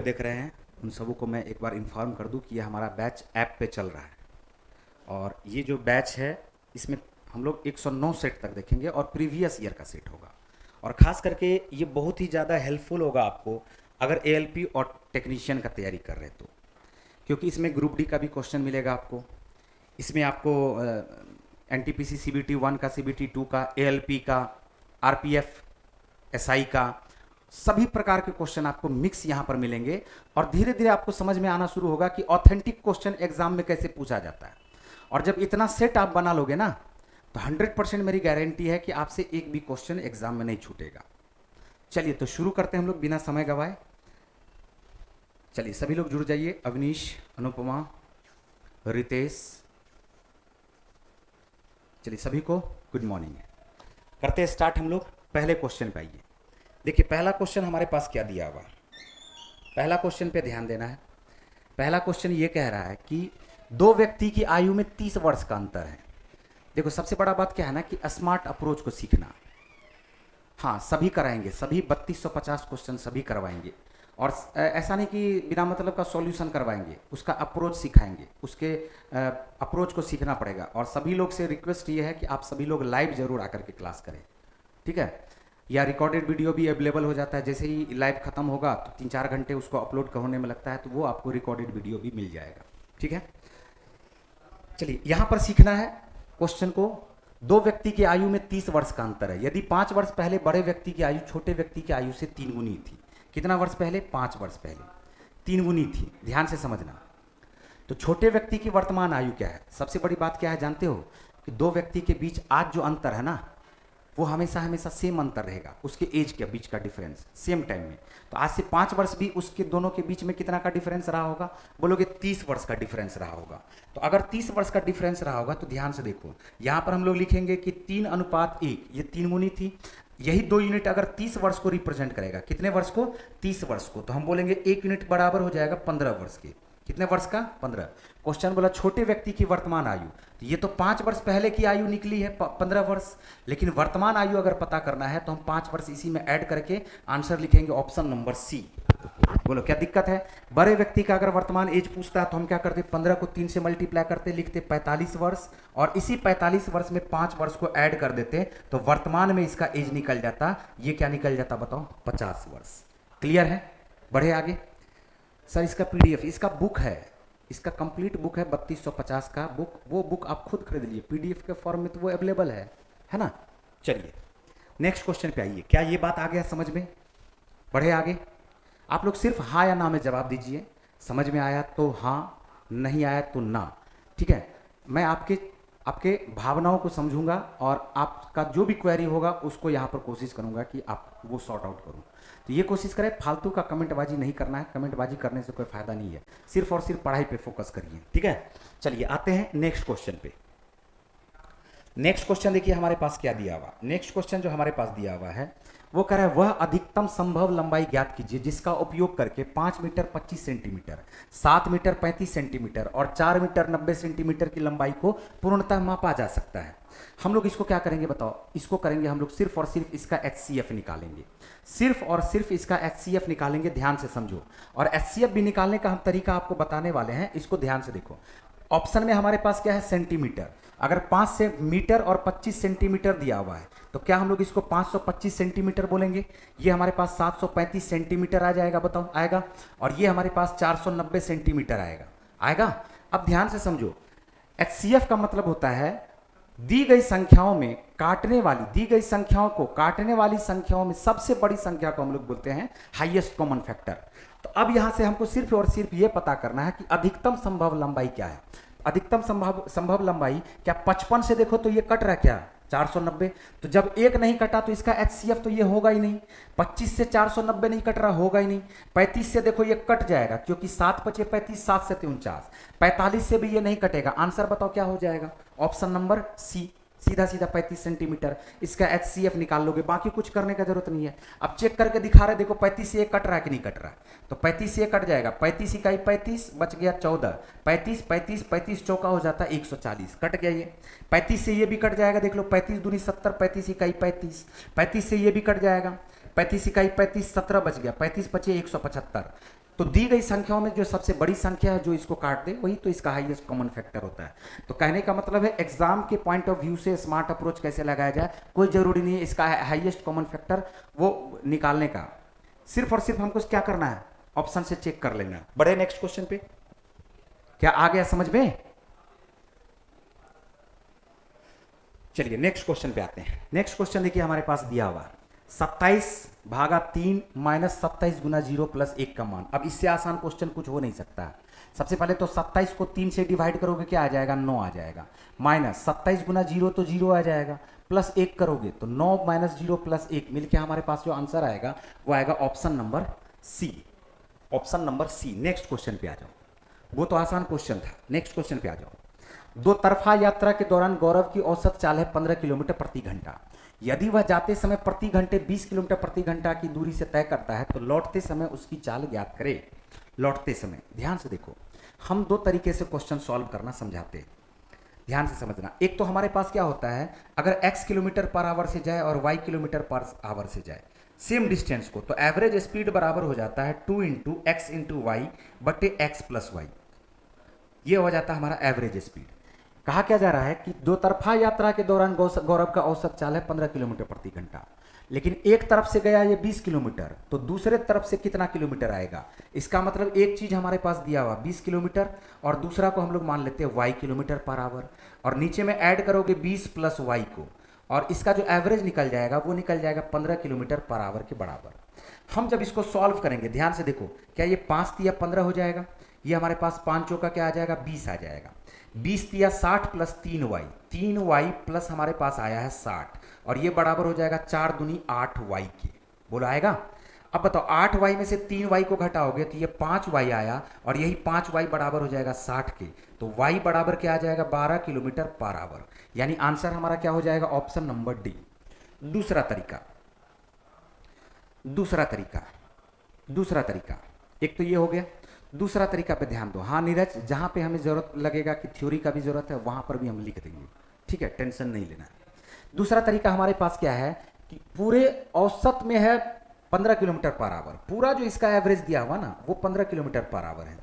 देख रहे हैं उन सबों को मैं एक बार इन्फॉर्म कर दूं कि ये हमारा बैच ऐप पे चल रहा है और ये जो बैच है इसमें हम लोग 109 सेट तक देखेंगे और प्रीवियस ईयर का सेट होगा। और ख़ास करके ये बहुत ही ज़्यादा हेल्पफुल होगा आपको अगर एएलपी और टेक्नीशियन का तैयारी कर रहे हैं तो, क्योंकि इसमें ग्रुप डी का भी क्वेश्चन मिलेगा आपको। इसमें आपको एनटीपीसी सीबीटी 1 का, सीबीटी 2 का, एएलपी का, आरपीएफ, एसआई का, सभी प्रकार के क्वेश्चन आपको मिक्स यहां पर मिलेंगे और धीरे धीरे आपको समझ में आना शुरू होगा कि ऑथेंटिक क्वेश्चन एग्जाम में कैसे पूछा जाता है। और जब इतना सेट आप बना लोगे ना तो 100% मेरी गारंटी है कि आपसे एक भी क्वेश्चन एग्जाम में नहीं छूटेगा। चलिए तो शुरू करते हैं हम लोग बिना समय गवाए। चलिए सभी लोग जुड़ जाइए, अवनीश, अनुपमा, रितेश, चलिए सभी को गुड मॉर्निंग। करते हैं स्टार्ट हम लोग पहले क्वेश्चन पे। आइए देखिए पहला क्वेश्चन हमारे पास क्या दिया हुआ। पहला क्वेश्चन पे ध्यान देना है। पहला क्वेश्चन ये कह रहा है कि दो व्यक्ति की आयु में 30 वर्ष का अंतर है। देखो सबसे बड़ा बात क्या है ना कि स्मार्ट अप्रोच को सीखना। हाँ सभी कराएंगे, सभी 3250 क्वेश्चन सभी करवाएंगे और ऐसा नहीं कि बिना मतलब का सॉल्यूशन करवाएंगे, उसका अप्रोच सिखाएंगे, उसके अप्रोच को सीखना पड़ेगा। और सभी लोग से रिक्वेस्ट ये है कि आप सभी लोग लाइव जरूर आकर के क्लास करें, ठीक है। या रिकॉर्डेड वीडियो भी अवेलेबल हो जाता है, जैसे ही लाइव खत्म होगा तो 3-4 घंटे उसको अपलोड होने में लगता है, तो वो आपको रिकॉर्डेड वीडियो भी मिल जाएगा, ठीक है। चलिए यहाँ पर सीखना है क्वेश्चन को। दो व्यक्ति की आयु में 30 वर्ष का अंतर है। यदि 5 वर्ष पहले बड़े व्यक्ति की आयु छोटे व्यक्ति की आयु से 3 गुनी थी। कितना वर्ष पहले? 5 वर्ष पहले 3 गुनी थी। ध्यान से समझना। तो छोटे व्यक्ति की वर्तमान आयु क्या है? सबसे बड़ी बात क्या है जानते हो कि दो व्यक्ति के बीच आज जो अंतर है ना वो हमेशा हमेशा सेम अंतर रहेगा, उसके एज के बीच का डिफरेंस सेम टाइम में। तो आज से 5 वर्ष भी उसके दोनों के बीच में कितना का डिफरेंस रहा होगा? बोलोगे 30 वर्ष का डिफरेंस रहा होगा। तो अगर 30 वर्ष का डिफरेंस रहा होगा तो ध्यान से देखो, यहां पर हम लोग लिखेंगे कि 3:1, ये 3 गुनी थी। यही 2 यूनिट अगर 30 वर्ष को रिप्रेजेंट करेगा, कितने वर्ष को? 30 वर्ष को, तो हम बोलेंगे 1 यूनिट बराबर हो जाएगा 15 वर्ष के। कितने वर्ष का? 15। क्वेश्चन बोला छोटे व्यक्ति की वर्तमान आयु, तो ये तो 5 वर्ष पहले की आयु निकली है 15 वर्ष, लेकिन वर्तमान आयु अगर पता करना है तो हम 5 वर्ष इसी में ऐड करके आंसर लिखेंगे ऑप्शन नंबर सी। बोलो क्या दिक्कत है? बड़े व्यक्ति का अगर वर्तमान एज पूछता है तो हम क्या करते? 15 को 3 से मल्टीप्लाई करते, लिखते 45 वर्ष और इसी 45 वर्ष में 5 वर्ष को ऐड कर देते तो वर्तमान में इसका एज निकल जाता। ये क्या निकल जाता बताओ? 50 वर्ष। क्लियर है? बढ़े आगे। सर इसका पीडीएफ, इसका बुक है, इसका कंप्लीट बुक है 3250 का बुक, वो बुक आप खुद खरीद लीजिए, पीडीएफ के फॉर्म में तो वो अवेलेबल है ना। चलिए नेक्स्ट क्वेश्चन पे आइए। क्या ये बात आ गया समझ में? बढ़े आगे। आप लोग सिर्फ हाँ या ना में जवाब दीजिए। समझ में आया तो हाँ, नहीं आया तो ना, ठीक है। मैं आपके भावनाओं को समझूंगा और आपका जो भी क्वेरी होगा उसको यहाँ पर कोशिश करूंगा कि आप वो सॉर्ट आउट करूं। तो ये कोशिश करें फालतू का कमेंटबाजी नहीं करना है, कमेंटबाजी करने से कोई फायदा नहीं है, सिर्फ और सिर्फ पढ़ाई पे फोकस करिए, ठीक है। चलिए आते हैं नेक्स्ट क्वेश्चन पे। नेक्स्ट क्वेश्चन देखिए हमारे पास क्या दिया हुआ। नेक्स्ट क्वेश्चन जो हमारे पास दिया हुआ है वो कह रहा है वह अधिकतम संभव लंबाई ज्ञात कीजिए जिसका उपयोग करके 5 मीटर 25 सेंटीमीटर, 7 मीटर 35 सेंटीमीटर और 4 मीटर 90 सेंटीमीटर की लंबाई को पूर्णतः मापा जा सकता है। हम लोग इसको क्या करेंगे बताओ? इसको करेंगे हम लोग सिर्फ और सिर्फ इसका HCF निकालेंगे, सिर्फ और सिर्फ इसका HCF निकालेंगे। ध्यान से समझो, और HCF भी निकालने का हम तरीका आपको बताने वाले हैं, इसको ध्यान से देखो। ऑप्शन में हमारे पास क्या है? सेंटीमीटर। अगर 5 से मीटर और 25 सेंटीमीटर दिया हुआ है तो क्या हम लोग इसको 525 सेंटीमीटर बोलेंगे? ये हमारे पास 735 सेंटीमीटर आ जाएगा, बताओ आएगा। और ये हमारे पास 490 सेंटीमीटर आएगा। अब ध्यान से समझो, HCF का मतलब होता है दी गई संख्याओं में काटने वाली, दी गई संख्याओं को काटने वाली संख्याओं में सबसे बड़ी संख्या को हम लोग बोलते हैं हाईएस्ट कॉमन फैक्टर। तो अब यहां से हमको सिर्फ और सिर्फ ये पता करना है कि अधिकतम संभव लंबाई क्या है। अधिकतम संभव लंबाई क्या 55 से देखो तो ये कट रहा क्या? 490। तो जब एक नहीं कटा तो इसका HCF तो ये होगा ही नहीं। 25 से 490 नहीं कट रहा, होगा ही नहीं। 35 से देखो ये कट जाएगा क्योंकि 7 पचे 35, 7 से 49। 45 से भी ये नहीं कटेगा। आंसर बताओ क्या हो जाएगा? ऑप्शन नंबर सी, सीधा सीधा 35 सेंटीमीटर। इसका HCF निकाल लोगे, बाकी कुछ करने का जरूरत नहीं है। अब चेक करके दिखा रहे, देखो 35 से ये कट रहा है कि नहीं कट रहा है? तो 35 से ये कट जाएगा, 35 इकाई 35 बच गया 14, 35 35 35 चौका हो जाता है 140, कट गया ये। 35 से ये भी कट जाएगा, देख लो 35 दूनी 70, 35 इकाई 35, 35 से ये भी कट जाएगा, 35 इकाई 35, 17 बच गया, 35 पचे 175। तो दी गई संख्याओं में जो सबसे बड़ी संख्या है जो इसको काट दे वही तो इसका हाईएस्ट कॉमन फैक्टर होता है। तो कहने का मतलब है एग्जाम के पॉइंट ऑफ व्यू से स्मार्ट अप्रोच कैसे लगाया जाए, कोई जरूरी नहीं है इसका हाईएस्ट कॉमन फैक्टर वो निकालने का, सिर्फ और सिर्फ हमको क्या करना है, ऑप्शन से चेक कर लेना। बढ़े नेक्स्ट क्वेश्चन पे, क्या आ गया समझ में? चलिए नेक्स्ट क्वेश्चन पे आते हैं। नेक्स्ट क्वेश्चन देखिए हमारे पास दिया हुआ 27/3 माइनस 27 गुना 0 प्लस 1 का मान। अब इससे आसान क्वेश्चन कुछ हो नहीं सकता। सबसे पहले तो 27 को 3 से डिवाइड करोगे क्या आ जाएगा, 9 आ जाएगा, माइनस 27 गुना 0 तो 0 आ जाएगा, प्लस 1 करोगे तो 9 माइनस 0 प्लस 1 मिलके हमारे पास जो आंसर आएगा वो आएगा option number C. Option number C. Next question पे आ जाओ, वो तो आसान क्वेश्चन था। नेक्स्ट क्वेश्चन पे आ जाओ। दो तरफा यात्रा के दौरान गौरव की औसत चाल है 15 किलोमीटर प्रति घंटा। यदि वह जाते समय प्रति घंटे 20 किलोमीटर प्रति घंटा की दूरी से तय करता है तो लौटते समय उसकी चाल ज्ञात करे। लौटते समय ध्यान से देखो, हम दो तरीके से क्वेश्चन सॉल्व करना समझाते हैं, ध्यान से समझना। एक तो हमारे पास क्या होता है, अगर x किलोमीटर पर आवर से जाए और y किलोमीटर पर आवर से जाए सेम डिस्टेंस को, तो एवरेज स्पीड बराबर हो जाता है 2 इंटू एक्स इंटू वाई बटे एक्स प्लस वाई। ये हो जाता है हमारा एवरेज स्पीड। कहा क्या जा रहा है कि दो तरफा यात्रा के दौरान गौरव का औसत चाल है 15 किलोमीटर प्रति घंटा, लेकिन एक तरफ से गया ये 20 किलोमीटर, तो दूसरे तरफ से कितना किलोमीटर आएगा। इसका मतलब एक चीज हमारे पास दिया हुआ 20 किलोमीटर और दूसरा को हम लोग मान लेते हैं y किलोमीटर पर आवर, और नीचे में ऐड करोगे 20 प्लस y को, और इसका जो एवरेज निकल जाएगा वो निकल जाएगा 15 किलोमीटर पर आवर के बराबर। हम जब इसको सॉल्व करेंगे ध्यान से देखो, क्या ये 5 तिया 15 हो जाएगा, ये हमारे पास 5 चौका क्या आ जाएगा 20 आ जाएगा, 20 तिया 60 प्लस 3y, 3y प्लस हमारे पास आया है 60, और ये बराबर हो जाएगा 4 दूनी 8y के। बोलो आएगा? अब बताओ 8y में से 3y को घटाओगे तो ये 5y आया, और यही 5y बराबर हो जाएगा 60 के, तो y बराबर क्या आ जाएगा 12 किलोमीटर पर आवर। यानी आंसर हमारा क्या हो जाएगा ऑप्शन नंबर डी। दूसरा तरीका, दूसरा तरीका एक तो ये हो गया। दूसरा तरीका पे ध्यान दो। हाँ नीरज, जहां पे हमें जरूरत लगेगा कि थ्योरी का भी जरूरत है वहां पर भी हम लिख देंगे, ठीक है, टेंशन नहीं लेना। दूसरा तरीका हमारे पास क्या है कि पूरे औसत में है 15 किलोमीटर पर आवर, पूरा जो इसका एवरेज दिया हुआ ना वो 15 किलोमीटर पर आवर है।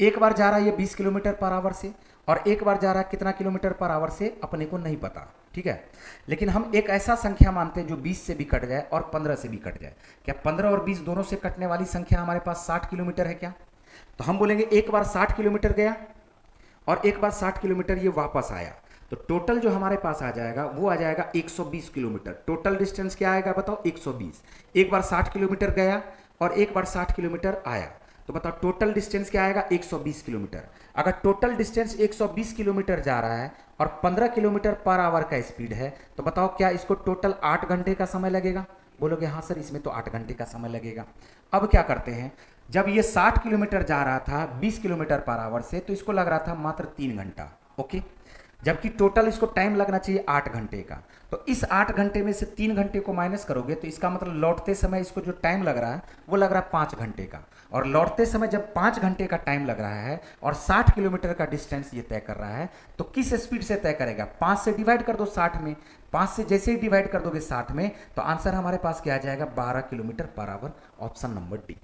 एक बार जा रहा है ये 20 किलोमीटर पर आवर से, और एक बार जा रहा है कितना किलोमीटर पर आवर से अपने को नहीं पता, ठीक है। लेकिन हम एक ऐसा संख्या मानते हैं जो 20 से भी कट जाए और 15 से भी कट जाए। क्या 15 और 20 दोनों से कटने वाली संख्या हमारे पास 60 किलोमीटर है क्या? तो हम बोलेंगे एक बार 60 किलोमीटर गया और एक बार 60 किलोमीटर ये वापस आया, तो टोटल जो हमारे पास आ जाएगा वो आ जाएगा 120 किलोमीटर। टोटल डिस्टेंस क्या आएगा बताओ 120। एक बार 60 किलोमीटर गया और एक बार 60 किलोमीटर आया, तो बताओ टोटल डिस्टेंस क्या आएगा 120 किलोमीटर। अगर टोटल डिस्टेंस 120 किलोमीटर जा रहा है और 15 किलोमीटर पर आवर का स्पीड है, तो बताओ क्या इसको टोटल 8 घंटे का समय लगेगा? बोलोगे हाँ सर इसमें तो 8 घंटे का समय लगेगा। अब क्या करते हैं, जब ये 60 किलोमीटर जा रहा था 20 किलोमीटर पर आवर से, तो इसको लग रहा था मात्र 3 घंटा, ओके, जबकि टोटल इसको टाइम लगना चाहिए 8 घंटे का। तो इस 8 घंटे में से 3 घंटे को माइनस करोगे तो इसका मतलब लौटते समय इसको जो टाइम लग रहा है वो लग रहा है 5 घंटे का। और लौटते समय जब 5 घंटे का टाइम लग रहा है और 60 किलोमीटर का डिस्टेंस ये तय कर रहा है, तो किस स्पीड से तय करेगा? 5 से डिवाइड कर दो 60 में, 5 से जैसे ही डिवाइड कर दोगे 60 में, तो आंसर हमारे पास क्या आ जाएगा 12 kilometre per hour. Option number D,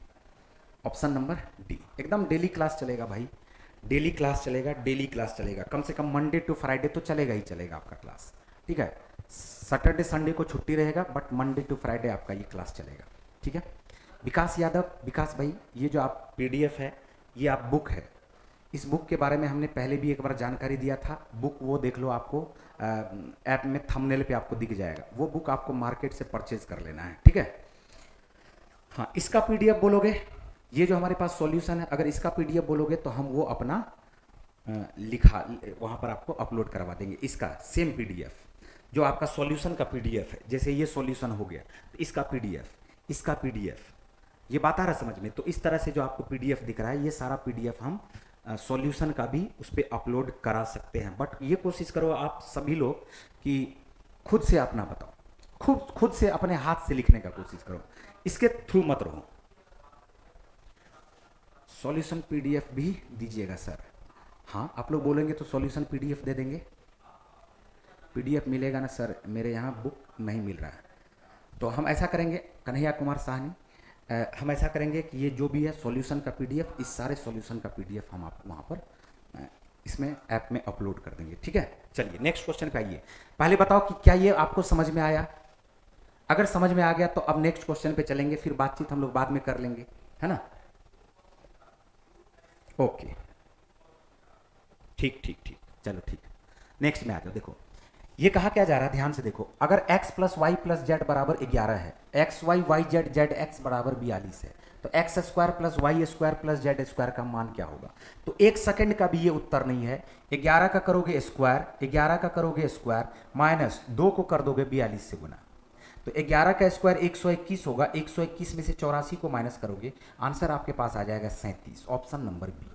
option number D. एकदम डेली क्लास चलेगा भाई, डेली क्लास चलेगा, डेली क्लास चलेगा, कम से कम मंडे टू फ्राइडे तो चलेगा ही चलेगा आपका क्लास, ठीक है। सैटरडे संडे को छुट्टी रहेगा बट मंडे टू फ्राइडे आपका ये क्लास चलेगा, ठीक है। विकास यादव, विकास भाई, ये जो आप पीडीएफ है ये आप बुक है, इस बुक के बारे में हमने पहले भी एक बार जानकारी दिया था। बुक वो देख लो, आपको ऐप में थंबनेल पे आपको दिख जाएगा, वो बुक आपको मार्केट से परचेज कर लेना है, ठीक है। हाँ, इसका पीडीएफ बोलोगे, ये जो हमारे पास सॉल्यूशन है, अगर इसका पीडीएफ बोलोगे तो हम वो अपना लिखा वहाँ पर आपको अपलोड करवा देंगे। इसका सेम पीडीएफ जो आपका सॉल्यूशन का पीडीएफ है, जैसे ये सॉल्यूशन हो गया तो इसका पीडीएफ, इसका पीडीएफ, ये बात आ रहा समझ में। तो इस तरह से जो आपको पीडीएफ दिख रहा है ये सारा पीडीएफ हम सॉल्यूशन का भी उस पर अपलोड करा सकते हैं। बट ये कोशिश करो आप सभी लोग कि खुद से अपना बताओ, खुद से अपने हाथ से लिखने का कोशिश करो, इसके थ्रू मत रहो। सॉल्यूशन पीडीएफ भी दीजिएगा सर। हाँ, आप लोग बोलेंगे तो सॉल्यूशन पीडीएफ दे देंगे। पीडीएफ मिलेगा ना सर, मेरे यहाँ बुक नहीं मिल रहा है। तो हम ऐसा करेंगे, कन्हैया कुमार साहनी, हम ऐसा करेंगे कि ये जो भी है सॉल्यूशन का पीडीएफ, इस सारे सॉल्यूशन का पीडीएफ हम आप वहाँ पर इसमें ऐप में अपलोड कर देंगे, ठीक है। चलिए नेक्स्ट क्वेश्चन पे आइए। पहले बताओ कि क्या ये आपको समझ में आया? अगर समझ में आ गया तो अब नेक्स्ट क्वेश्चन पे चलेंगे, फिर बातचीत हम लोग बाद में कर लेंगे, है ना। ओके, ठीक ठीक ठीक, चलो ठीक। नेक्स्ट में आ जाओ। देखो ये कहा क्या जा रहा है, ध्यान से देखो। अगर x plus Y plus Z बराबर 11 है, X Y Y Z Z X बराबर 42 है, तो X square plus Y square plus Z square का मान क्या होगा? तो एक सेकंड का भी ये उत्तर नहीं है। 11 का करोगे स्क्वायर, 11 का करोगे स्क्वायर, माइनस 2 को कर दोगे 42 से गुना, तो 11 का स्क्वायर 121 होगा। 121 में से 84 को माइनस करोगे, आंसर आपके पास आ जाएगा 37, ऑप्शन नंबर बी।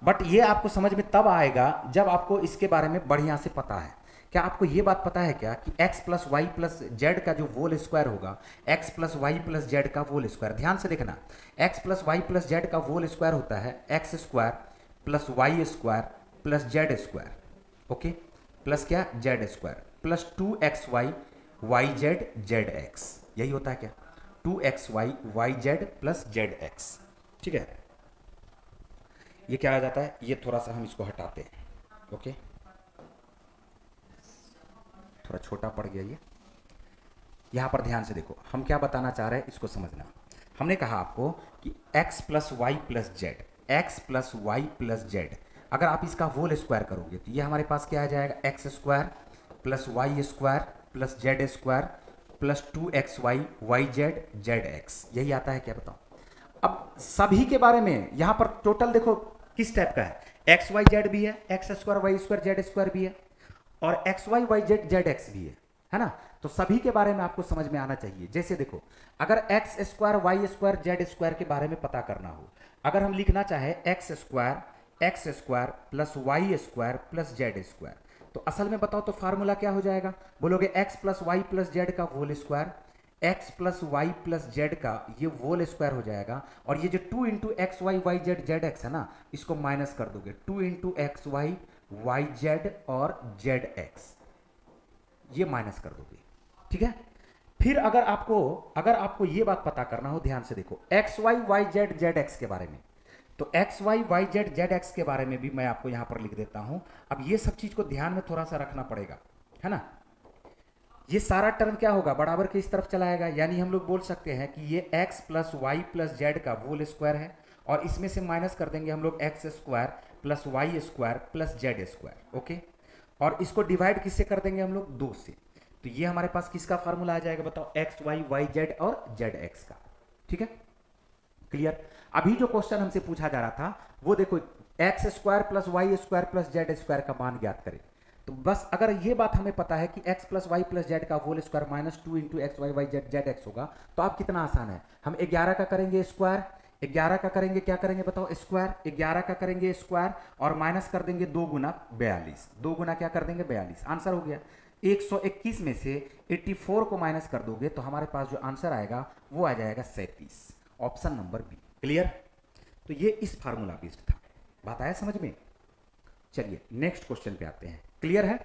बट ये आपको समझ में तब आएगा जब आपको इसके बारे में बढ़िया से पता है। क्या आपको ये बात पता है क्या कि x plus Y plus Z का जो होल स्क्वायर होगा, x plus Y plus Z का होल स्क्वायर, ध्यान से देखना, x plus Y plus Z का होल स्क्वायर होता है X square plus Y square plus Z square, okay, plus क्या Z square plus 2xy Y Z Z X, यही होता है क्या, 2xy Y Z plus Z X, ठीक है। ये क्या आ जाता है, ये थोड़ा सा हम इसको हटाते हैं, ओके, थोड़ा छोटा पड़ गया ये। यहां पर ध्यान से देखो, हम क्या बताना चाह रहे हैं इसको समझना। हमने कहा आपको कि x plus Y plus Z, X plus Y plus Z, अगर आप इसका होल स्क्वायर करोगे तो ये हमारे पास क्या आ जाएगा, X square plus Y square plus Z square plus 2xy Y Z Z X, यही आता है क्या, बताओ। अब सभी के बारे में यहां पर टोटल देखो किस टाइप का है, एक्स वाई जेड भी है, X square Y square Z square भी है, और X Y Y Z Z X भी है ना। तो सभी के बारे में आपको समझ में आना चाहिए। जैसे देखो, अगर X square Y square Z square के बारे में पता करना हो, अगर हम लिखना चाहे X square plus Y square plus Z square, तो असल में बताओ तो फार्मूला क्या हो जाएगा, बोलोगे X plus Y plus Z का whole square, X plus Y plus Z का ये होल स्क्वायर हो जाएगा, और ये जो 2 into X Y Y Z Z X है ना, इसको माइनस कर दोगे, 2 into X Y Y Z और जेड एक्स, ये माइनस कर दोगे, ठीक है। फिर अगर आपको ये बात पता करना हो, ध्यान से देखो, X Y Y Z Z X के बारे में, तो X Y Y Z Z X के बारे में भी मैं आपको यहां पर लिख देता हूं। अब ये सब चीज को ध्यान में थोड़ा सा रखना पड़ेगा, है ना। ये सारा टर्म क्या होगा, बराबर के इस तरफ चलाएगा, यानी हम लोग बोल सकते हैं कि ये x plus Y plus Z का होल स्क्वायर है, और इसमें से माइनस कर देंगे हम लोग x square plus Y square plus Z square, okay, और इसको डिवाइड किससे कर देंगे हम लोग, 2 से, तो ये हमारे पास किसका फार्मूला आ जाएगा, बताओ, एक्स वाई वाई जेड और जेड एक्स का, ठीक है, क्लियर। अभी जो क्वेश्चन हमसे पूछा जा रहा था वो देखो, x square plus Y square plus Z square का मान ज्ञात करें। तो बस अगर ये बात हमें पता है कि x plus Y plus Z का whole square minus 2 into X Y Y Z Z X होगा, तो आप कितना आसान है, हम 11 का करेंगे स्क्वायर, 11 का करेंगे, क्या करेंगे बताओ, स्क्वायर, 11 का करेंगे स्क्वायर और माइनस कर देंगे 2 गुना 42, 2 गुना क्या कर देंगे 42, आंसर हो गया। 121 में से 84 को माइनस कर दोगे तो हमारे पास जो आंसर आएगा वो आ जाएगा 37, ऑप्शन नंबर बी, क्लियर। तो ये इस फार्मूला बेस्ड था, बात आया समझ में। चलिए नेक्स्ट क्वेश्चन पे आते हैं, क्लियर है,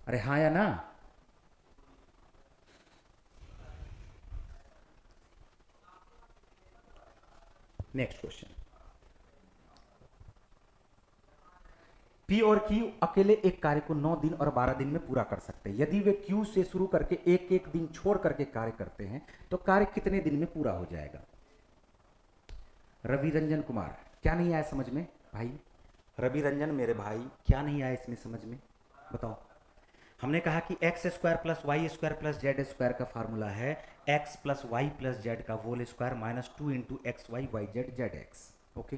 अरे हाँ या ना। नेक्स्ट क्वेश्चन, P और Q अकेले एक कार्य को 9 दिन और 12 दिन में पूरा कर सकते हैं। यदि वे Q से शुरू करके एक एक दिन छोड़ करके कार्य करते हैं तो कार्य कितने दिन में पूरा हो जाएगा। रवि रंजन कुमार, क्या नहीं आया समझ में भाई, रवि रंजन मेरे भाई, क्या नहीं आया इसमें समझ में, बताओ। हमने कहा कि X square plus Y square plus Z square का फार्मूला है X plus Y plus Z का whole square minus 2 into X Y Y Z Z X, okay.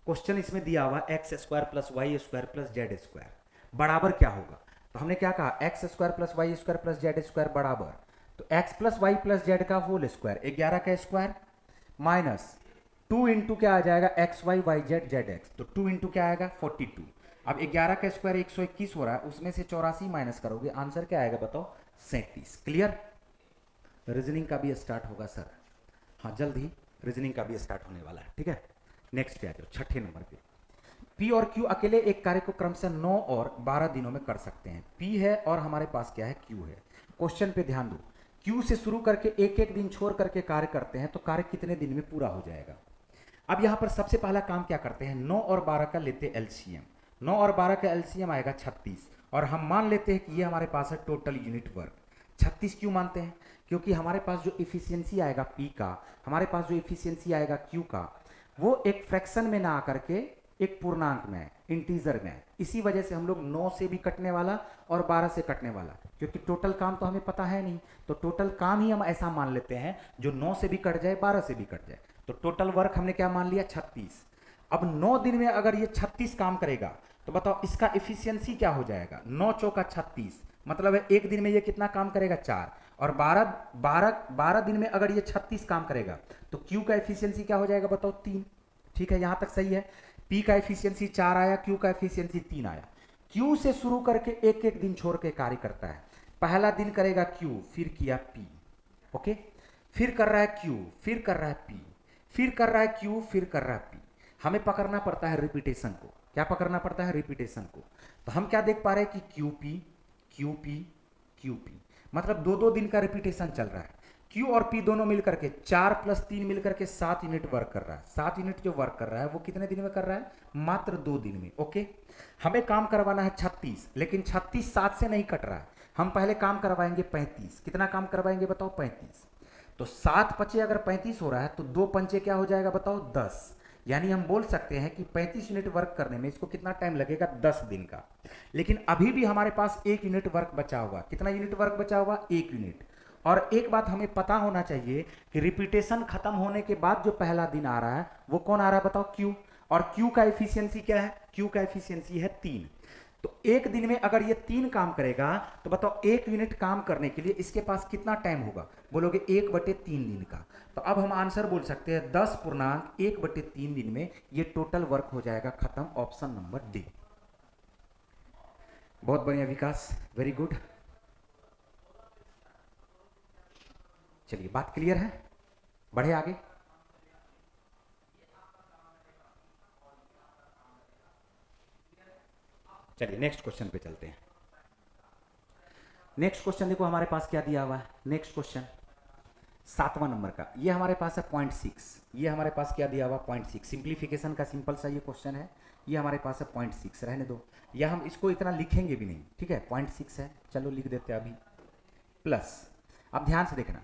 Question इसमें दिया हुआ X square plus Y square plus Z square बराबर क्या होगा, तो हमने क्या कहा, X square plus Y square plus Z square बराबर, तो X plus Y plus Z का होल स्क्वायर 11 का स्क्वायर माइनस 2 इंटू क्या आ जाएगा x Y Y Z Z x, तो 2 इंटू क्या आएगा 42। अब 11 का स्क्वायर 121 हो रहा है, उसमें से 84 माइनस करोगे, आंसर क्या आएगा बताओ 37, क्लियर। रीजनिंग का भी स्टार्ट होगा सर, हाँ जल्द ही रीजनिंग का भी स्टार्ट होने वाला है, ठीक है। नेक्स्ट पे आ जाओ, छठे नंबर पे। P और Q अकेले एक कार्य को क्रमशः 9 और 12 दिनों में कर सकते हैं। P है और हमारे पास क्या है Q है। क्वेश्चन पे ध्यान दो, क्यू से शुरू करके एक एक दिन छोड़ करके कार्य करते हैं तो कार्य कितने दिन में पूरा हो जाएगा। अब यहाँ पर सबसे पहला काम क्या करते हैं, 9 और 12 का लेते एलसीएम। 9 और 12 का एलसीएम आएगा 36, और हम मान लेते हैं कि ये हमारे पास है टोटल यूनिट वर्क। 36 क्यों मानते हैं, क्योंकि हमारे पास जो इफिशियंसी आएगा पी का, हमारे पास जो इफिशियंसी आएगा क्यू का, वो एक फ्रैक्शन में ना आकर के एक पूर्णांक में है, इंटीजर में है। इसी वजह से हम लोग 9 से भी कटने वाला और 12 से कटने वाला, क्योंकि टोटल काम तो हमें पता है नहीं, तो टोटल काम ही हम ऐसा मान लेते हैं जो 9 से भी कट जाए 12 से भी कट जाए। तो टोटल वर्क हमने क्या मान लिया, 36। अब 9 दिन में अगर ये 36 काम करेगा तो बताओ इसका इफिशियंसी क्या हो जाएगा, 9 चौका 36, मतलब है एक दिन में ये कितना काम करेगा, 4। और 12 दिन में अगर ये 36 काम करेगा तो क्यू का एफिशिएंसी क्या हो जाएगा बताओ, 3। ठीक है, यहां तक सही है। पी का एफिशिएंसी 4 आया, क्यू का एफिशिएंसी 3 आया। क्यू से शुरू करके एक एक दिन छोड़ के कार्य करता है। पहला दिन करेगा क्यू, फिर किया पी, ओके, फिर कर रहा है क्यू, फिर कर रहा है पी, फिर कर रहा है क्यू, फिर कर रहा है पी। हमें पकड़ना पड़ता है रिपीटेशन को। क्या पकड़ना पड़ता है, रिपीटेशन को। तो हम क्या देख पा रहे हैं कि Q P, Q P, Q P, मतलब 2-2 दिन का रिपीटेशन चल रहा है। क्यू और पी दोनों मिलकर के 4 + 3 मिलकर के 7 यूनिट वर्क कर रहा है। 7 यूनिट जो वर्क कर रहा है वो कितने दिन में कर रहा है, मात्र 2 दिन में। ओके, हमें काम करवाना है 36, लेकिन 36 7 से नहीं कट रहा है। हम पहले काम करवाएंगे 35। कितना काम करवाएंगे बताओ, 35। तो 7 पचे अगर 35 हो रहा है तो 2 पंचे क्या हो जाएगा बताओ, 10। यानी हम बोल सकते हैं कि 35 यूनिट वर्क करने में इसको कितना टाइम लगेगा, 10 दिन का। लेकिन अभी भी हमारे पास 1 यूनिट वर्क बचा हुआ। कितना यूनिट वर्क बचा हुआ, 1 यूनिट। और एक बात हमें पता होना चाहिए कि रिपीटेशन खत्म होने के बाद जो पहला दिन आ रहा है वो कौन आ रहा है बताओ, क्यू। और क्यू का एफिशिएंसी क्या है, क्यू का एफिशिएंसी है 3। तो एक दिन में अगर ये 3 काम करेगा तो बताओ 1 यूनिट काम करने के लिए इसके पास कितना टाइम होगा, बोलोगे 1/3 दिन का। तो अब हम आंसर बोल सकते हैं 10.1/3 दिन में ये टोटल वर्क हो जाएगा खत्म। Option number D. बहुत बढ़िया विकास, वेरी गुड। चलिए, बात क्लियर है, बढ़े आगे। चलिए नेक्स्ट क्वेश्चन पे चलते हैं। नेक्स्ट क्वेश्चन देखो हमारे पास क्या दिया हुआ है। नेक्स्ट क्वेश्चन 7वां नंबर का, ये हमारे पास है 0.6। ये हमारे पास क्या दिया हुआ, 0.6। सिंप्लीफिकेशन का सिंपल सा ये क्वेश्चन है। ये हमारे पास है 0.6, रहने दो, या हम इसको इतना लिखेंगे भी नहीं, ठीक है। 0.6 है, चलो लिख देते हैं अभी, प्लस। अब ध्यान से देखना,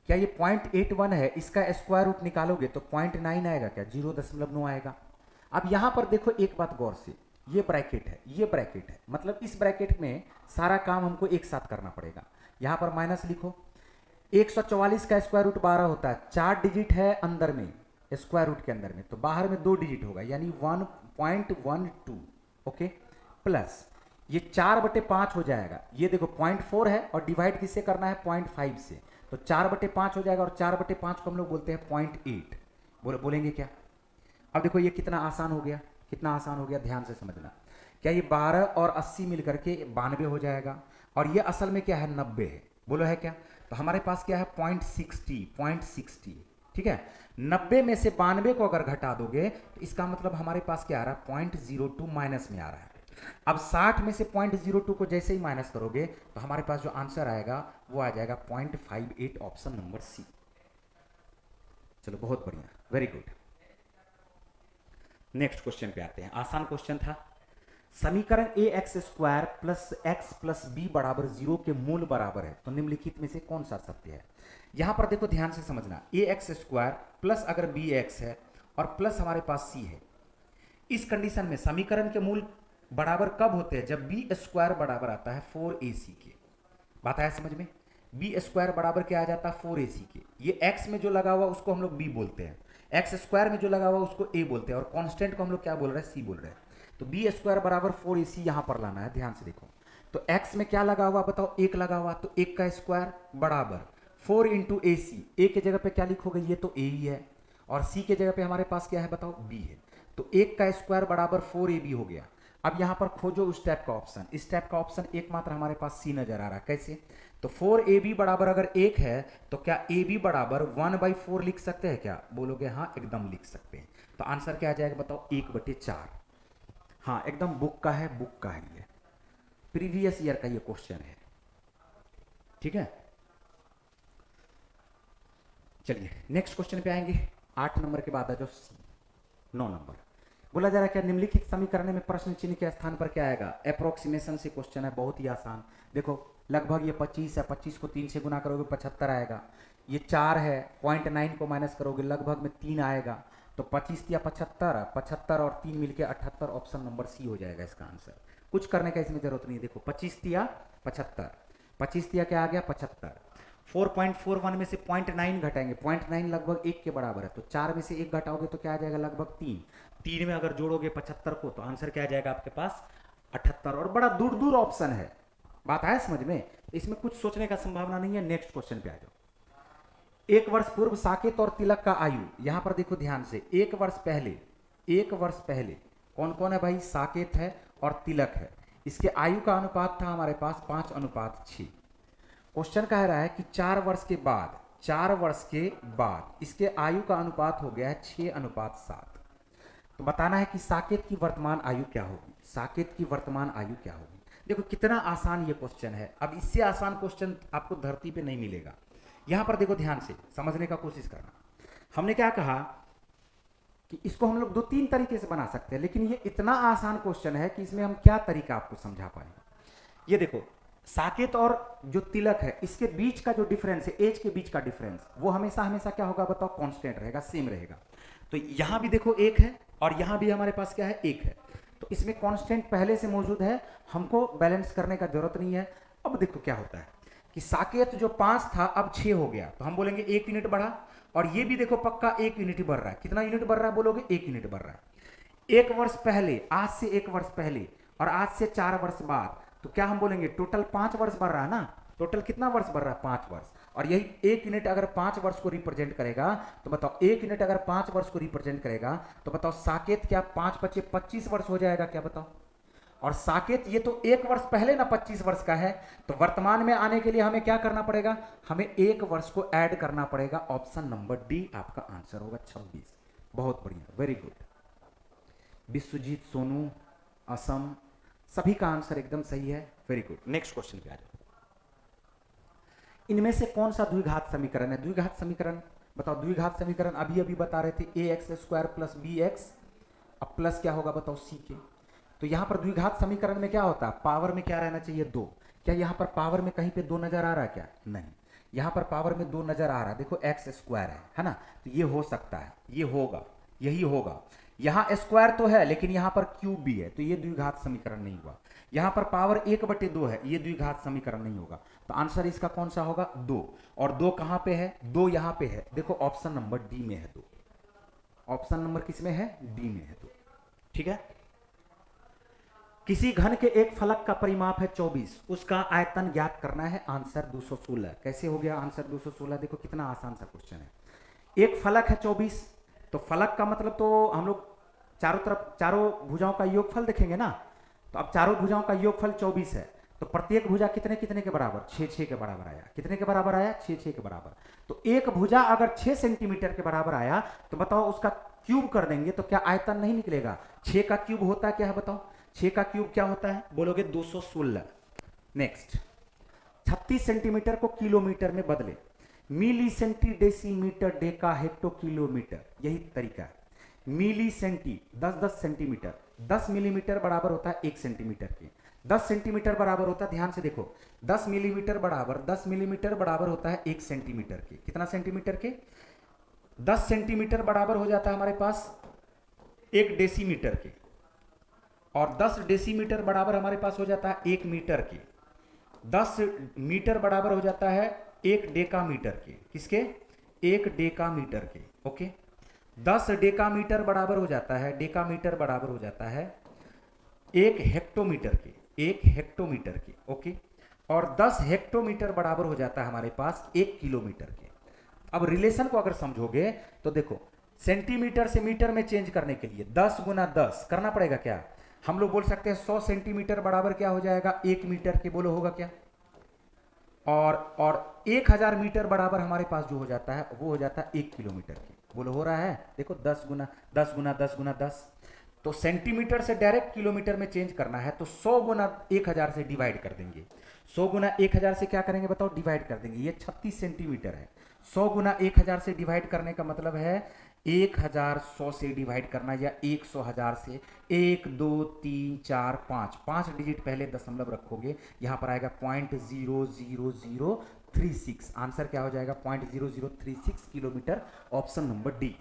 क्या ये 0.81 है, इसका स्क्वायर रूट निकालोगे तो 0.9 आएगा क्या, 0.9 आएगा। अब यहां पर देखो एक बात गौर से, ये ब्रैकेट है, ये ब्रैकेट है, मतलब इस ब्रैकेट में सारा काम हमको एक साथ करना पड़ेगा। यहां पर माइनस लिखो। 144 का स्क्वायर रूट 12 होता है, 4 डिजिट है अंदर में, स्क्वायर रूट के अंदर में, तो बाहर में 2 डिजिट होगा, यानी 1.12। ओके, प्लस ये 4/5 हो जाएगा। ये देखो 0.4 है और डिवाइड किससे करना है, 0.5 से, तो 4/5 हो जाएगा। और 4/5 को हम लोग बोलते हैं 0.8। बोलेंगे क्या। अब देखो ये कितना आसान हो गया, कितना आसान हो गया, ध्यान से समझना। क्या ये 12 और 80 मिलकर के 92 हो जाएगा, और ये असल में क्या है, 90 है। बोलो है क्या। तो हमारे पास क्या है, 0.60। ठीक है, 90 में से 92 को अगर घटा दोगे तो इसका मतलब हमारे पास क्या आ रहा है, 0.02 माइनस में आ रहा है। अब 60 में से 0.02 को जैसे ही माइनस करोगे तो हमारे पास जो आंसर आएगा वो आ जाएगा 0.58, ऑप्शन नंबर सी। चलो बहुत बढ़िया, वेरी गुड। नेक्स्ट क्वेश्चन पे आते हैं, आसान क्वेश्चन था। समीकरण ax² plus x plus B बराबर 0 के मूल बराबर है, तो निम्नलिखित में से कौन सा सत्य है। यहां पर देखो ध्यान से समझना, ax² प्लस अगर bx है और प्लस हमारे पास c है, इस कंडीशन में समीकरण के मूल बराबर कब होते हैं, जब b² बराबर आता है 4ac के। बात आया समझ में, b² बराबर क्या आ जाता है, 4ac के। ये x में जो लगा हुआ उसको हम लोग b बोलते हैं, x² में जो लगा हुआ उसको a बोलते हैं, और कांस्टेंट को हम लोग क्या बोल रहे हैं, c बोल रहे हैं। तो b² बराबर 4ac यहां पर लाना है, ध्यान से देखो। तो x में क्या लगा हुआ बताओ, 1 लगा हुआ, तो 1 का स्क्वायर बराबर 4 इंटू ac। a के जगह पे क्या लिखोगे, ये तो a ही है, और c के जगह पे हमारे पास क्या है बताओ, b है। तो 1 का स्क्वायर बराबर 4ab हो गया। अब यहां पर खोजो उस टाइप का ऑप्शन, इस टाइप का ऑप्शन एकमात्र हमारे पास सी नजर आ रहा है। कैसे, तो 4ab बराबर अगर 1 है तो क्या ab बराबर 1/4 लिख सकते हैं क्या, बोलोगे हाँ एकदम लिख सकते हैं। तो आंसर क्या आ जाएगा बताओ, 1/4। हाँ एकदम बुक का है, बुक का है, ये प्रीवियस ईयर का ये क्वेश्चन है, ठीक है। चलिए नेक्स्ट क्वेश्चन पे आएंगे। 8 नंबर के बाद आ जाओ 9 नंबर। बोला जा रहा है क्या निम्नलिखित समीकरण में प्रश्न चिन्ह के स्थान पर क्या आएगा। अप्रोक्सीमेशन से क्वेश्चन है, बहुत ही आसान। देखो लगभग ये 25 है, 25 को 3 से गुना करोगे 75 आएगा। ये 4 है, 0.9 को माइनस करोगे लगभग में 3 आएगा। तो 25 या 75, 75 और 3 मिलके 78। ऑप्शन नंबर सी हो जाएगा इसका आंसर। कुछ करने का इसमें जरूरत नहीं है। देखो 25 या 75, 25 या क्या आ गया 75। 4.41 में से 0.9 घटाएंगे, 0.9 लगभग 1 के बराबर है। तो 4 में से 1 घटाओगे तो क्या आ जाएगा लगभग 3। 3 में अगर जोड़ोगे 75 को तो आंसर क्या आ जाएगा आपके पास 78। और बड़ा दूर दूर ऑप्शन है, बात आया समझ में। इसमें कुछ सोचने का संभावना नहीं है। नेक्स्ट क्वेश्चन पे आ जाओ। 1 वर्ष पूर्व साकेत और तिलक का आयु, यहां पर देखो ध्यान से। 1 वर्ष पहले, 1 वर्ष पहले कौन कौन है भाई, साकेत है और तिलक है। इसके आयु का अनुपात था हमारे पास 5:6। क्वेश्चन कह रहा है कि 4 वर्ष के बाद, 4 वर्ष के बाद इसके आयु का अनुपात हो गया है 6:7। तो बताना है कि साकेत की वर्तमान आयु क्या होगी। साकेत की वर्तमान आयु क्या होगी। देखो कितना आसान ये क्वेश्चन है। अब इससे आसान क्वेश्चन आपको धरती पे नहीं मिलेगा। यहां पर देखो ध्यान से समझने का कोशिश करना। हमने क्या कहा कि इसको हम लोग 2-3 तरीके से बना सकते हैं, लेकिन ये इतना आसान क्वेश्चन है कि इसमें हम क्या तरीका आपको समझा पाएंगे। ये देखो साकेत और जो तिलक है इसके बीच का जो डिफरेंस है, एज के बीच का डिफरेंस, वो हमेशा हमेशा क्या होगा बताओ, कांस्टेंट रहेगा, सेम रहेगा। तो यहां भी देखो 1 है और यहां भी हमारे पास क्या है 1 है। तो इसमें कांस्टेंट पहले से मौजूद है, हमको बैलेंस करने का जरूरत नहीं है। अब देखो क्या होता है कि साकेत जो 5 था अब 6 हो गया, तो हम बोलेंगे 1 यूनिट बढ़ा। और ये भी देखो पक्का 1 यूनिट बढ़ रहा है। कितना यूनिट बढ़ रहा है बोलोगे, 1 यूनिट बढ़ रहा है। 1 वर्ष पहले, आज से 1 वर्ष पहले और आज से 4 वर्ष बाद, तो क्या हम बोलेंगे टोटल 5 वर्ष बढ़ रहा है ना। टोटल कितना वर्ष बढ़ रहा है 5 वर्ष। और यही 1 यूनिट अगर 5 वर्ष को रिप्रेजेंट करेगा तो बताओ, 1 यूनिट अगर 5 वर्ष को रिप्रेजेंट करेगा तो बताओ साकेत क्या 5×5 = 25 वर्ष हो जाएगा क्या बताओ। और साकेत ये तो 1 वर्ष पहले ना 25 वर्ष का है, तो वर्तमान में आने के लिए हमें क्या करना पड़ेगा, हमें 1 वर्ष को ऐड करना पड़ेगा। ऑप्शन नंबर डी आपका आंसर होगा 26। बहुत बढ़िया, वेरी गुड। विश्वजीत, सोनू, असम, सभी का आंसर एकदम सही है, वेरी गुड। नेक्स्ट क्वेश्चन पे आ जाओ। इनमें से कौन सा द्विघात समीकरण है। द्विघात समीकरण बताओ। द्विघात समीकरण अभी अभी बता रहे थे ax² + bx, अब प्लस क्या होगा बताओ c के। तो यहां पर द्विघात समीकरण में क्या होता है, पावर में क्या रहना चाहिए 2। क्या यहां पर पावर में कहीं पे 2 नजर आ रहा है क्या, नहीं। यहां पर पावर में 2 नजर आ रहा है, देखो x² है ना। तो ये हो सकता है, ये होगा, यही होगा। यहां स्क्वायर तो है लेकिन यहां पर क्यूब भी है, तो ये द्विघात समीकरण नहीं हुआ। यहां पर पावर 1/2 है, ये द्विघात समीकरण नहीं होगा। तो आंसर इसका कौन सा होगा 2। और 2 कहां पे है, 2 यहां पे है। देखो ऑप्शन नंबर डी में है 2। ऑप्शन नंबर किस में है, डी में है 2। ठीक है। किसी घन के एक फलक का परिमाप है 24, उसका आयतन ज्ञात करना है। आंसर 216। कैसे हो गया आंसर 216, देखो कितना आसान सा क्वेश्चन है। एक फलक है 24, तो फलक का मतलब तो हम लोग चारों तरफ चारों भुजाओं का योगफल देखेंगे ना। तो अब चारों भुजाओं का योगफल 24 है, तो प्रत्येक भुजा कितने कितने के बराबर, 6 के बराबर आया। कितने के बराबर आया, 6 के बराबर। तो एक भुजा अगर 6 सेंटीमीटर के बराबर आया तो बताओ उसका क्यूब कर देंगे तो क्या आयतन नहीं निकलेगा। 6 का क्यूब होता है क्या है बताओ, 6 का क्यूब क्या होता है बोलोगे 216। नेक्स्ट, 36 सेंटीमीटर को किलोमीटर में बदले। Milli centi, decimetre, deca, hecto, kilometre, यही तरीका है। मिली सेंटी 10 सेंटीमीटर, 10 मिलीमीटर बराबर होता है 1 सेंटीमीटर के। 10 सेंटीमीटर बराबर होता है, ध्यान से देखो, 10 मिलीमीटर बराबर 10 मिलीमीटर बराबर होता है 1 सेंटीमीटर के। कितना सेंटीमीटर के, 10 सेंटीमीटर बराबर हो जाता है हमारे पास 1 डेसीमीटर के। और 10 डेसीमीटर बराबर हमारे पास हो जाता है 1 मीटर के। 10 मीटर बराबर हो जाता है 1 डेकामीटर के। किसके, 1 डेकामीटर के। ओके, 10 डेकामीटर बराबर हो जाता है, डेकामीटर बराबर हो जाता है 1 हेक्टोमीटर के, 1 हेक्टोमीटर के। ओके, और 10 हेक्टोमीटर बराबर हो जाता है हमारे पास 1 किलोमीटर के। अब रिलेशन को अगर समझोगे तो देखो, सेंटीमीटर से मीटर में चेंज करने के लिए 10 × 10 करना पड़ेगा क्या। हम लोग बोल सकते हैं 100 सेंटीमीटर बराबर क्या हो जाएगा 1 मीटर के, बोलो होगा क्या। और 1000 मीटर बराबर हमारे पास जो हो जाता है वो हो जाता है 1 किलोमीटर के, बोलो हो रहा है। देखो 10 × 10 × 10 × 10, तो सेंटीमीटर से डायरेक्ट किलोमीटर में चेंज करना है तो 100 गुना 1000 से डिवाइड कर देंगे। 100 गुना 1000 से क्या करेंगे बताओ, डिवाइड कर देंगे। ये 36 सेंटीमीटर है। 100 गुना 1000 से डिवाइड करने का मतलब है 1100 से डिवाइड करना, या 100,000 से। 1 2 3 4 5 5 डिजिट पहले दशमलव रखोगे, यहां पर आएगा 0.00036। आंसर क्या हो जाएगा, 0.0036 किलोमीटर। Option number D.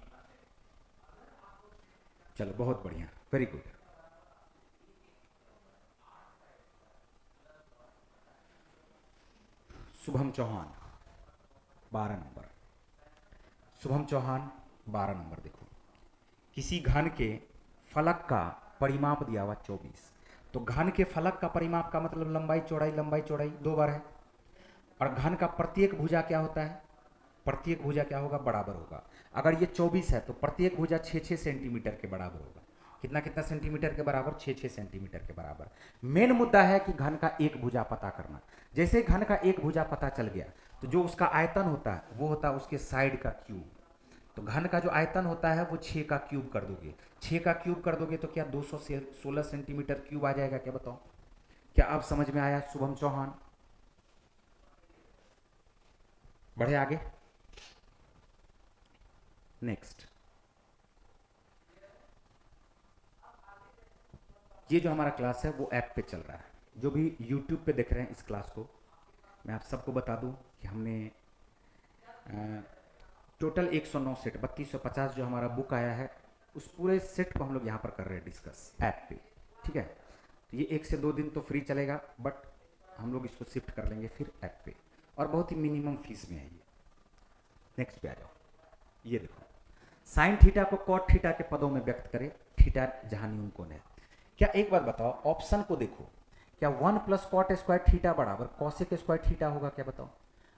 चलो बहुत बढ़िया, very good. Shubham Chauhan 12 number. Shubham Chauhan 12 number. देखो, किसी घन के फलक का परिमाप दिया हुआ 24। तो घन के फलक का परिमाप का मतलब लंबाई चौड़ाई दो बार है। और घन का प्रत्येक भुजा क्या होता है, प्रत्येक भुजा क्या होगा, बराबर होगा। अगर ये 24 है तो प्रत्येक भुजा 6-6 सेंटीमीटर के बराबर होगा। कितना कितना सेंटीमीटर के बराबर, 6-6 सेंटीमीटर के बराबर। मेन मुद्दा है कि घन का एक भुजा पता करना। जैसे घन का एक भुजा पता चल गया तो जो उसका आयतन होता है वो होता है उसके साइड का क्यूब। तो घन का जो आयतन होता है वो 6 का क्यूब कर दोगे। 6 का क्यूब कर दोगे तो क्या 216 सेंटीमीटर क्यूब आ जाएगा, क्या बताओ। क्या अब समझ में आया शुभम चौहान? बढ़े आगे। नेक्स्ट, ये जो हमारा क्लास है वो ऐप पे चल रहा है। जो भी यूट्यूब पे देख रहे हैं इस क्लास को, मैं आप सबको बता दूं कि हमने टोटल 109 सेट 3250 जो हमारा बुक आया है उस पूरे सेट को हम लोग यहाँ पर कर रहे हैं डिस्कस ऐप पे। ठीक है, तो ये 1 से 2 दिन तो फ्री चलेगा, बट हम लोग इसको शिफ्ट कर लेंगे फिर ऐप पे, और बहुत ही मिनिमम फीस में है ये। नेक्स्ट पे आ जाओ। ये देखो, साइन थीटा को कॉट थीटा के पदों में व्यक्त करे, थीटा जहां न्यून कोण है। क्या एक बात बताओ, ऑप्शन को देखो, क्या 1 प्लस कॉट स्क्वायर थीटा बराबर कॉसेक स्क्वायर थीटा होगा, क्या बताओ।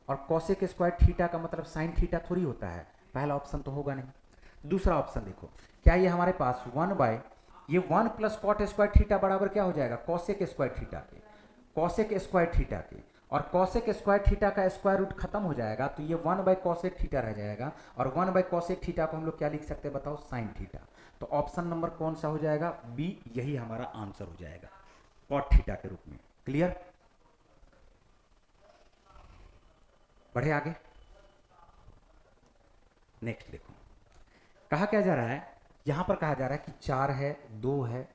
और कॉसेक स्क्वायर थीटा का मतलब साइन थीटा थोड़ी होता है, पहला ऑप्शन तो होगा नहीं। दूसरा ऑप्शन देखो, क्या ये हमारे पास 1 प्लस कॉट स्क्वायर थीटा बराबर क्या हो जाएगा, कॉसेक स्क्वायर थीटा के, कॉसेक स्क्वायर थीटा के। और कॉसेक स्क्वायर थीटा का स्क्वायर रूट खत्म हो जाएगा तो ये 1/कॉसेक थीटा रह जाएगा। और 1/कॉसेक थीटा को हम लोग क्या लिख सकते हैं बताओ, साइन थीटा। तो ऑप्शन नंबर कौन सा हो जाएगा, बी, यही हमारा आंसर हो जाएगा कॉट थीटा के रूप में। क्लियर? बढ़े आगे। नेक्स्ट देखो, कहा क्या जा रहा है, यहां पर कहा जा रहा है कि 4 है, 2 है,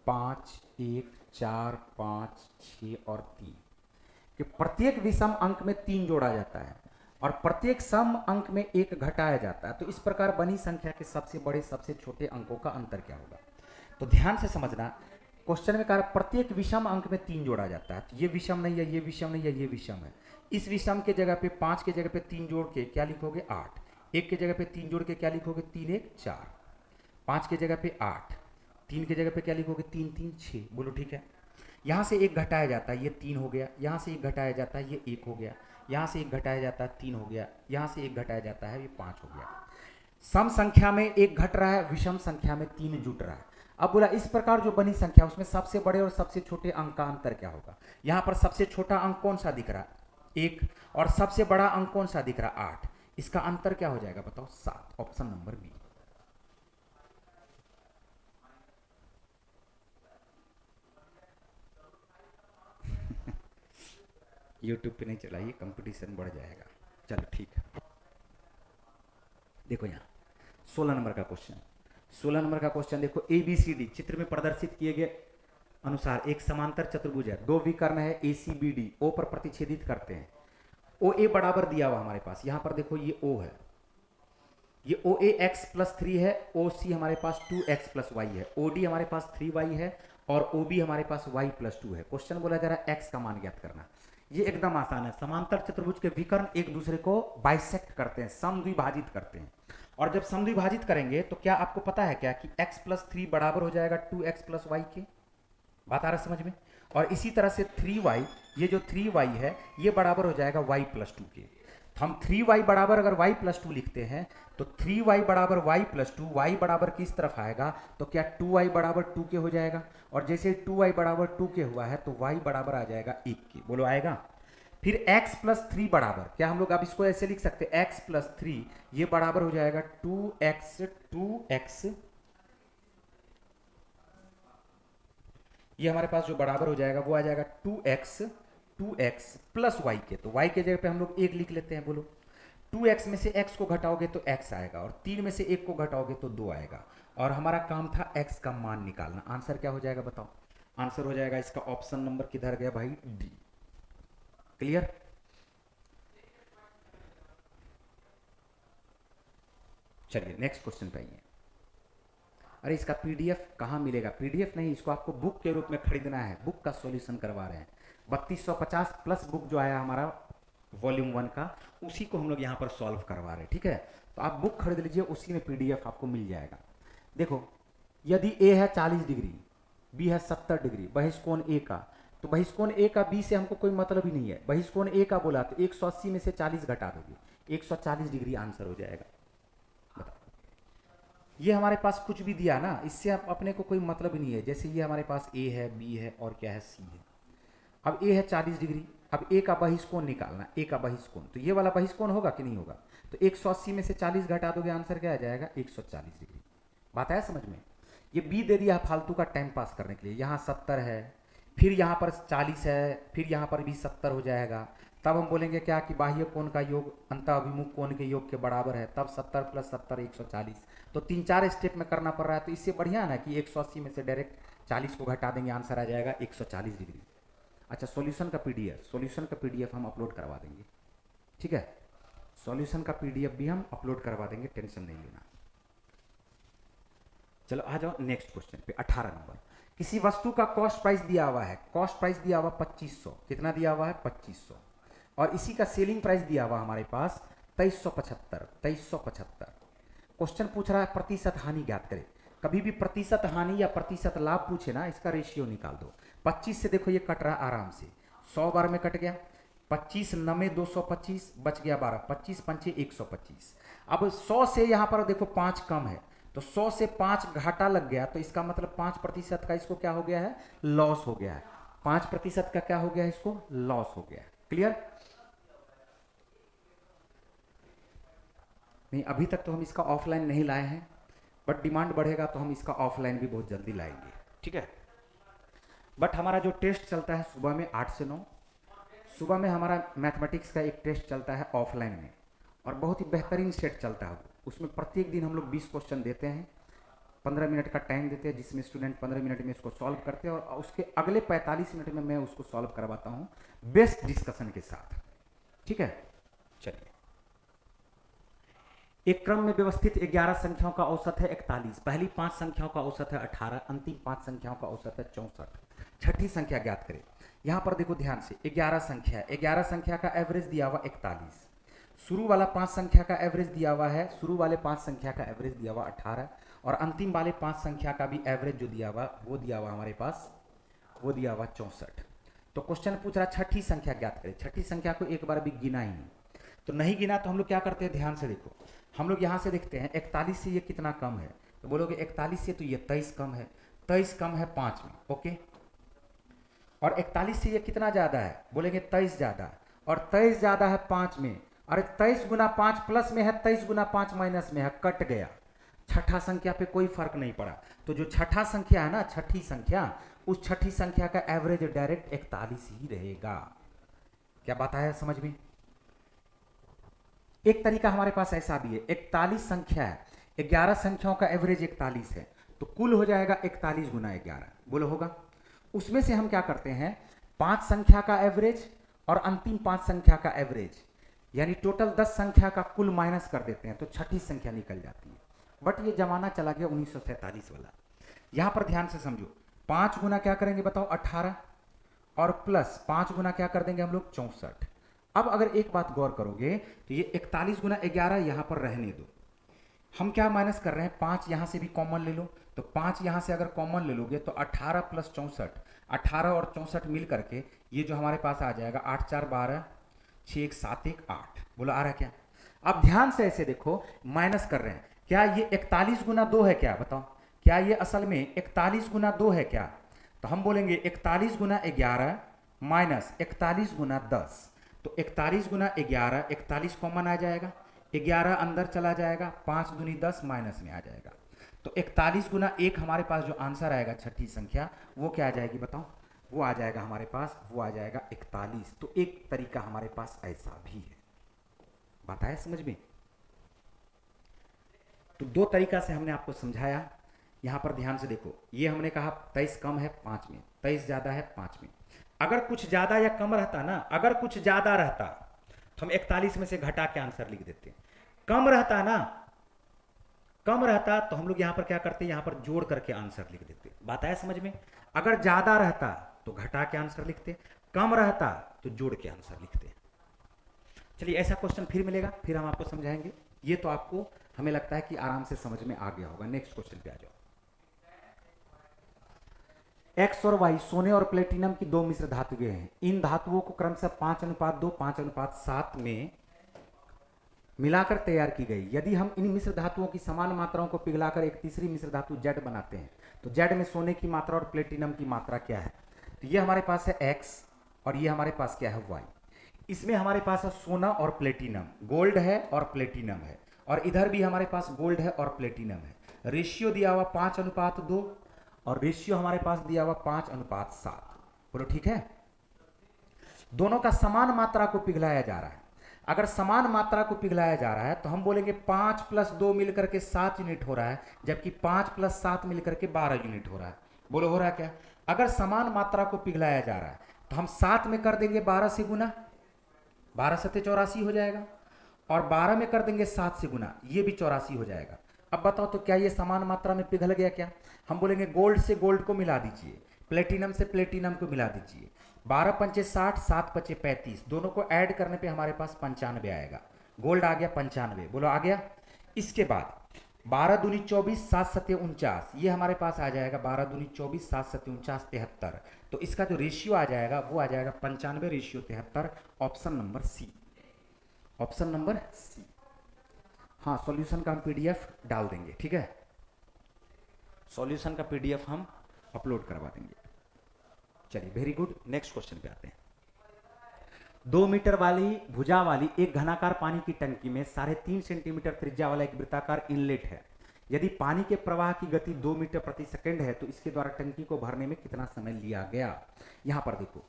5, 1, 4, 5, 6 और 3 कि प्रत्येक विषम अंक में 3 जोड़ा जाता है और प्रत्येक सम अंक में 1 घटाया जाता है। तो इस प्रकार बनी संख्या के सबसे बड़े सबसे छोटे अंकों का अंतर क्या होगा। तो ध्यान से समझना, क्वेश्चन में कहा प्रत्येक विषम अंक में 3 जोड़ा जाता है। तो ये विषम नहीं है, ये विषम नहीं है, ये विषम है। इस विषम के जगह पे 5 के जगह पे 3 जोड़ के क्या लिखोगे, 8। 1 के जगह पे 3 जोड़ के क्या लिखोगे, 3 1 4। 5 के जगह पे 8, 3 के जगह पे क्या लिखोगे, 3 3 6। बोलो ठीक है। यहाँ से 1 घटाया जाता है, ये 3 हो गया। यहाँ से 1 घटाया जाता है, ये 1 हो गया। यहाँ से 1 घटाया जाता है, 3 हो गया। यहाँ से 1 घटाया जाता है, ये 5 हो गया। सम संख्या में 1 घट रहा है, विषम संख्या में 3 जुट रहा है। अब बोला इस प्रकार जो बनी संख्या उसमें सबसे बड़े और सबसे छोटे अंक का अंतर क्या होगा। यहाँ पर सबसे छोटा अंक कौन सा दिख रहा है, 1, और सबसे बड़ा अंक कौन सा दिख रहा है, 8। इसका अंतर क्या हो जाएगा बताओ, 7। Option number B. यूट्यूब पे नहीं चलाइए, कंपटीशन बढ़ जाएगा। चलो ठीक है, देखो यहाँ 16 नंबर का क्वेश्चन। 16 नंबर का क्वेश्चन देखो, ABCD चित्र में प्रदर्शित किए गए अनुसार एक समांतर चतुर्भुज है, 2 विकर्ण है ACBD, O पर प्रतिच्छेदित करते हैं। OA बराबर दिया हुआ हमारे पास, यहाँ पर देखो ये O है, ये OA x+3 है, OC हमारे पास 2x+y है, OD हमारे पास 3y है और OB हमारे पास y+2 है। क्वेश्चन बोला जा रहा है x का मान ज्ञात करना। ये एकदम आसान है। समांतर चतुर्भुज के विकर्ण एक दूसरे को बाइसेक्ट करते हैं, समद्विभाजित करते हैं। और जब समद्विभाजित करेंगे तो क्या आपको पता है क्या कि x+3 बराबर हो जाएगा 2x+y के। बात आ रहा है समझ में। और इसी तरह से 3y, ये जो 3y है ये बराबर हो जाएगा y+2 के। तो हम 3y बराबर अगर y+2 लिखते हैं तो 3y बराबर y+2, y बराबर किस तरफ आएगा तो क्या 2y बराबर 2 के हो जाएगा। और जैसे 2y बराबर 2 के हुआ है तो y बराबर आ जाएगा 1 के। बोलो आएगा। फिर x+3 बराबर, क्या हम लोग अब इसको ऐसे लिख सकते हैं, x+3 ये बराबर हो जाएगा 2x ये हमारे पास जो बराबर हो जाएगा वो आ जाएगा 2x प्लस वाई के, तो y के जगह पे हम लोग 1 लिख लेते हैं। बोलो 2x में से x को घटाओगे तो x आएगा, और 3 में से 1 को घटाओगे तो 2 आएगा, और हमारा काम था x का मान निकालना। आंसर क्या हो जाएगा बताओ? आंसर हो जाएगा इसका ऑप्शन नंबर किधर गया भाई? डी। क्लियर? चलिए नेक्स्ट क्वेश्चन पे आइए। अरे इसका पीडीएफ कहाँ मिलेगा? पीडीएफ नहीं, इसको आपको बुक के रूप में खरीदना है। बुक का सॉल्यूशन करवा रहे हैं। 3250 प्लस बुक जो आया हमारा वॉल्यूम 1 का, उसी को हम लोग यहाँ पर सॉल्व करवा रहे हैं। ठीक है, तो आप बुक खरीद लीजिए, उसी में पीडीएफ आपको मिल जाएगा। देखो यदि ए है 40 डिग्री, बी है 70 डिग्री, बहिष्कोण ए का, तो बहिष्कोण ए का बी से हमको कोई मतलब ही नहीं है। बहिष्कोण ए का बोला तो 180 में से 40 घटा दोगे, 140 डिग्री आंसर हो जाएगा। ये हमारे पास कुछ भी दिया ना, इससे आप अपने को कोई मतलब ही नहीं है। जैसे ये हमारे पास ए है, बी है और क्या है, सी है। अब ए है 40 डिग्री, अब ए का बहिष्कोण निकालना, ए का बहिष्कोण, तो ये वाला बहिष्कोण होगा कि नहीं होगा? तो 180 में से 40 घटा दोगे, आंसर क्या आ जाएगा? 140 डिग्री। बात आया समझ में? ये बी दे दिया फालतू का टाइम पास करने के लिए। यहाँ 70 है, फिर यहाँ पर 40 है, फिर यहाँ पर भी 70 हो जाएगा। तब हम बोलेंगे क्या कि बाह्य कोण का योग अंतःअभिमुख कोण के योग के बराबर है, तब 70 प्लस 70 140। तो 3-4 स्टेप में करना पड़ रहा है, तो इससे बढ़िया है ना कि 180 में से डायरेक्ट 40 को घटा देंगे, आंसर आ जाएगा 140 डिग्री। अच्छा, सॉल्यूशन का पीडीएफ हम अपलोड करवा देंगे। ठीक है, सॉल्यूशन का पीडीएफ भी हम अपलोड करवा देंगे, टेंशन नहीं लेना। चलो आ जाओ नेक्स्ट क्वेश्चन पे, 18 नंबर। किसी वस्तु का कॉस्ट प्राइस दिया हुआ है, कॉस्ट प्राइस दिया हुआ 2500, कितना दिया हुआ है? 2500, और इसी का सेलिंग प्राइस दिया हुआ हमारे पास 2375। क्वेश्चन पूछ रहा है प्रतिशत हानि ज्ञात करें। कभी भी प्रतिशत हानि या प्रतिशत लाभ पूछे ना, इसका रेशियो निकाल दो। 25 से देखो ये कट रहा आराम से, 100 बार में कट गया। 25 9 225, बच गया 12, 25 पंचे 125। अब 100 से यहाँ पर देखो 5 कम है, तो 100 से 5 घाटा लग गया, तो इसका मतलब 5% का इसको क्या हो गया है? लॉस हो गया है। 5% का क्या हो गया है? इसको लॉस हो गया है। क्लियर? नहीं, अभी तक तो हम इसका ऑफलाइन नहीं लाए हैं, बट डिमांड बढ़ेगा तो हम इसका ऑफलाइन भी बहुत जल्दी लाएंगे। ठीक है, बट हमारा जो टेस्ट चलता है सुबह में 8 से 9, सुबह में हमारा मैथमेटिक्स का एक टेस्ट चलता है ऑफलाइन में, और बहुत ही बेहतरीन सेट चलता है। उसमें प्रत्येक दिन हम लोग 20 क्वेश्चन देते हैं, 15 मिनट का टाइम देते हैं, जिसमें स्टूडेंट 15 मिनट में इसको सॉल्व करते हैं, और उसके अगले 45 मिनट में मैं उसको सॉल्व करवाता हूँ बेस्ट डिस्कशन के साथ। ठीक है, चलिए। एक क्रम में व्यवस्थित 11 संख्याओं का औसत है 41, पहली 5 संख्याओं का औसत है 18, अंतिम 5 संख्याओं का औसत है 64। छठी संख्या ज्ञात करें। यहां पर देखो ध्यान से, 11 संख्या है, 11 संख्या का एवरेज दिया हुआ 41, शुरू वाला 5 संख्या का एवरेज दिया हुआ है, शुरू वाले 5 संख्या का एवरेज दिया हुआ 18, और अंतिम वाले 5 संख्या का भी एवरेज जो दिया हुआ वो दिया हुआ हमारे पास, वो दिया हुआ 64। तो क्वेश्चन पूछ रहा छठी संख्या ज्ञात करें। छठी संख्या को एक बार भी गिना ही नहीं, तो नहीं गिना तो हम लोग क्या करते हैं, ध्यान से देखो। हम लोग यहाँ से देखते हैं 41 से ये कितना कम है, तो बोलोगे 41 से तो ये 23 कम है, 23 कम है 5 में, ओके। और 41 से ये कितना ज़्यादा है, बोलेंगे 23 ज़्यादा, और 23 ज़्यादा है 5 में। अरे 23 गुना 5 प्लस में है, 23 गुना 5 माइनस में है, कट गया। छठा संख्या पे कोई फर्क नहीं पड़ा। तो जो छठा संख्या है ना, छठी संख्या, उस छठी संख्या का एवरेज डायरेक्ट 41 ही रहेगा। क्या बात आया समझ में? एक तरीका हमारे पास ऐसा भी है, 41 संख्या है, 11 संख्याओं का एवरेज 41 है, तो कुल हो जाएगा 41 गुना 11, बोलो होगा। उसमें से हम क्या करते हैं, 5 संख्या का एवरेज और अंतिम 5 संख्या का एवरेज, यानी टोटल 10 संख्या का कुल माइनस कर देते हैं, तो छठी संख्या निकल जाती है। बट ये जमाना चला गया 1947 वाला। यहां पर ध्यान से समझो, 5 गुना क्या करेंगे बताओ, 18, और प्लस 5 गुना क्या कर देंगे हम लोग, 64। अब अगर एक बात गौर करोगे तो ये 41 गुना 11 यहां पर रहने दो। हम क्या माइनस कर रहे हैं, 5 यहां से भी कॉमन ले लो, तो 5 यहां से अगर कॉमन ले लोगे तो 18 प्लस 64, 18 और 64 मिल करके ये जो हमारे पास आ जाएगा 8 4 12, 6 1 7 1 8, बोलो आ रहा है क्या? अब ध्यान से ऐसे देखो, माइनस कर रहे हैं, क्या ये 41 गुना 2 है क्या, बताओ, क्या ये असल में 41 गुना 2 है क्या? तो हम बोलेंगे 41 गुना 11 माइनस 41 गुना 10, तो 41 गुना 11, 41 कॉमन आ जाएगा, 11 अंदर चला जाएगा, 5 दूनी 10 माइनस में आ जाएगा। तो 41 गुना 1 हमारे पास जो आंसर आएगा छठी संख्या वो क्या आ जाएगी बताओ, वो आ जाएगा हमारे पास, वो आ जाएगा 41। तो एक तरीका हमारे पास ऐसा भी है, बात आया समझ में। तो दो तरीका से हमने आपको समझाया। यहां पर ध्यान से देखो, ये हमने कहा 23 कम है 5 में, 23 ज्यादा है 5 में। अगर कुछ ज्यादा या कम रहता ना, अगर कुछ ज्यादा रहता तो हम 41 में से घटा के आंसर लिख देते। कम रहता ना, कम रहता तो हम लोग यहां पर क्या करते, यहां पर जोड़ करके आंसर लिख देते। बात आया समझ में। अगर ज्यादा रहता तो घटा के आंसर लिखते, कम रहता तो जोड़ के आंसर लिखते। चलिए ऐसा क्वेश्चन फिर मिलेगा, फिर हम आपको समझाएंगे। ये तो आपको हमें लगता है कि आराम से समझ में आ गया होगा। नेक्स्ट क्वेश्चन पे आ जाओ। एक्स और वाई सोने और प्लेटिनम की दो मिश्र धातुएं हैं। इन धातुओं को क्रमशः 5:2, 5:7 में मिलाकर तैयार की गई। यदि हम इन मिश्र धातुओं की समान मात्राओं को पिघलाकर एक तीसरी मिश्र धातु जेड बनाते हैं तो जेड में सोने की मात्रा और प्लेटिनम की मात्रा क्या है। तो ये हमारे पास है एक्स और ये हमारे पास क्या है वाई। इसमें हमारे पास है सोना और प्लेटिनम, गोल्ड है और प्लेटिनम है, और इधर भी हमारे पास गोल्ड है और प्लेटिनम है। रेशियो दिया हुआ 5:2 और रेशियो हमारे पास दिया हुआ 5:7। बोलो ठीक है। दोनों का समान मात्रा को पिघलाया जा रहा है। अगर समान मात्रा को पिघलाया जा रहा है तो हम बोलेंगे 5 + 2 मिलकर के 7 यूनिट हो रहा है, जबकि 5 + 7 मिलकर के 12 यूनिट हो रहा है। बोलो हो रहा है क्या। अगर समान मात्रा को पिघलाया जा रहा है तो हम 7 में कर देंगे 12 से गुना, 12 7 84 हो जाएगा, और 12 में कर देंगे 7 से गुना, ये भी 84 हो जाएगा। अब बताओ तो क्या ये समान मात्रा में पिघल गया क्या। हम बोलेंगे गोल्ड से गोल्ड को मिला दीजिए, प्लेटिनम से प्लेटिनम को मिला दीजिए। 12 पंचे 60, 7 पचे 35, दोनों को ऐड करने पे हमारे पास 95 आएगा। गोल्ड आ गया 95, बोलो आ गया। इसके बाद 12 दूनी 24, 7 सत्ते 49, ये हमारे पास आ जाएगा 12 दूनी 24, 7 सत्ते 49, 73। तो इसका जो रेशियो आ जाएगा वो आ जाएगा 95 ratio 73। Option number C, option number C. हाँ, सॉल्यूशन का हम पीडीएफ डाल देंगे, ठीक है। सॉल्यूशन का पीडीएफ हम अपलोड करवा देंगे। चलिए वेरी गुड, नेक्स्ट क्वेश्चन पे आते हैं। 2 मीटर वाली भुजा वाली एक घनाकार पानी की टंकी में 3.5 सेंटीमीटर त्रिज्या वाला एक वृत्ताकार इनलेट है। यदि पानी के प्रवाह की गति 2 मीटर प्रति सेकंड है तो इसके द्वारा टंकी को भरने में कितना समय लिया गया। यहां पर देखो,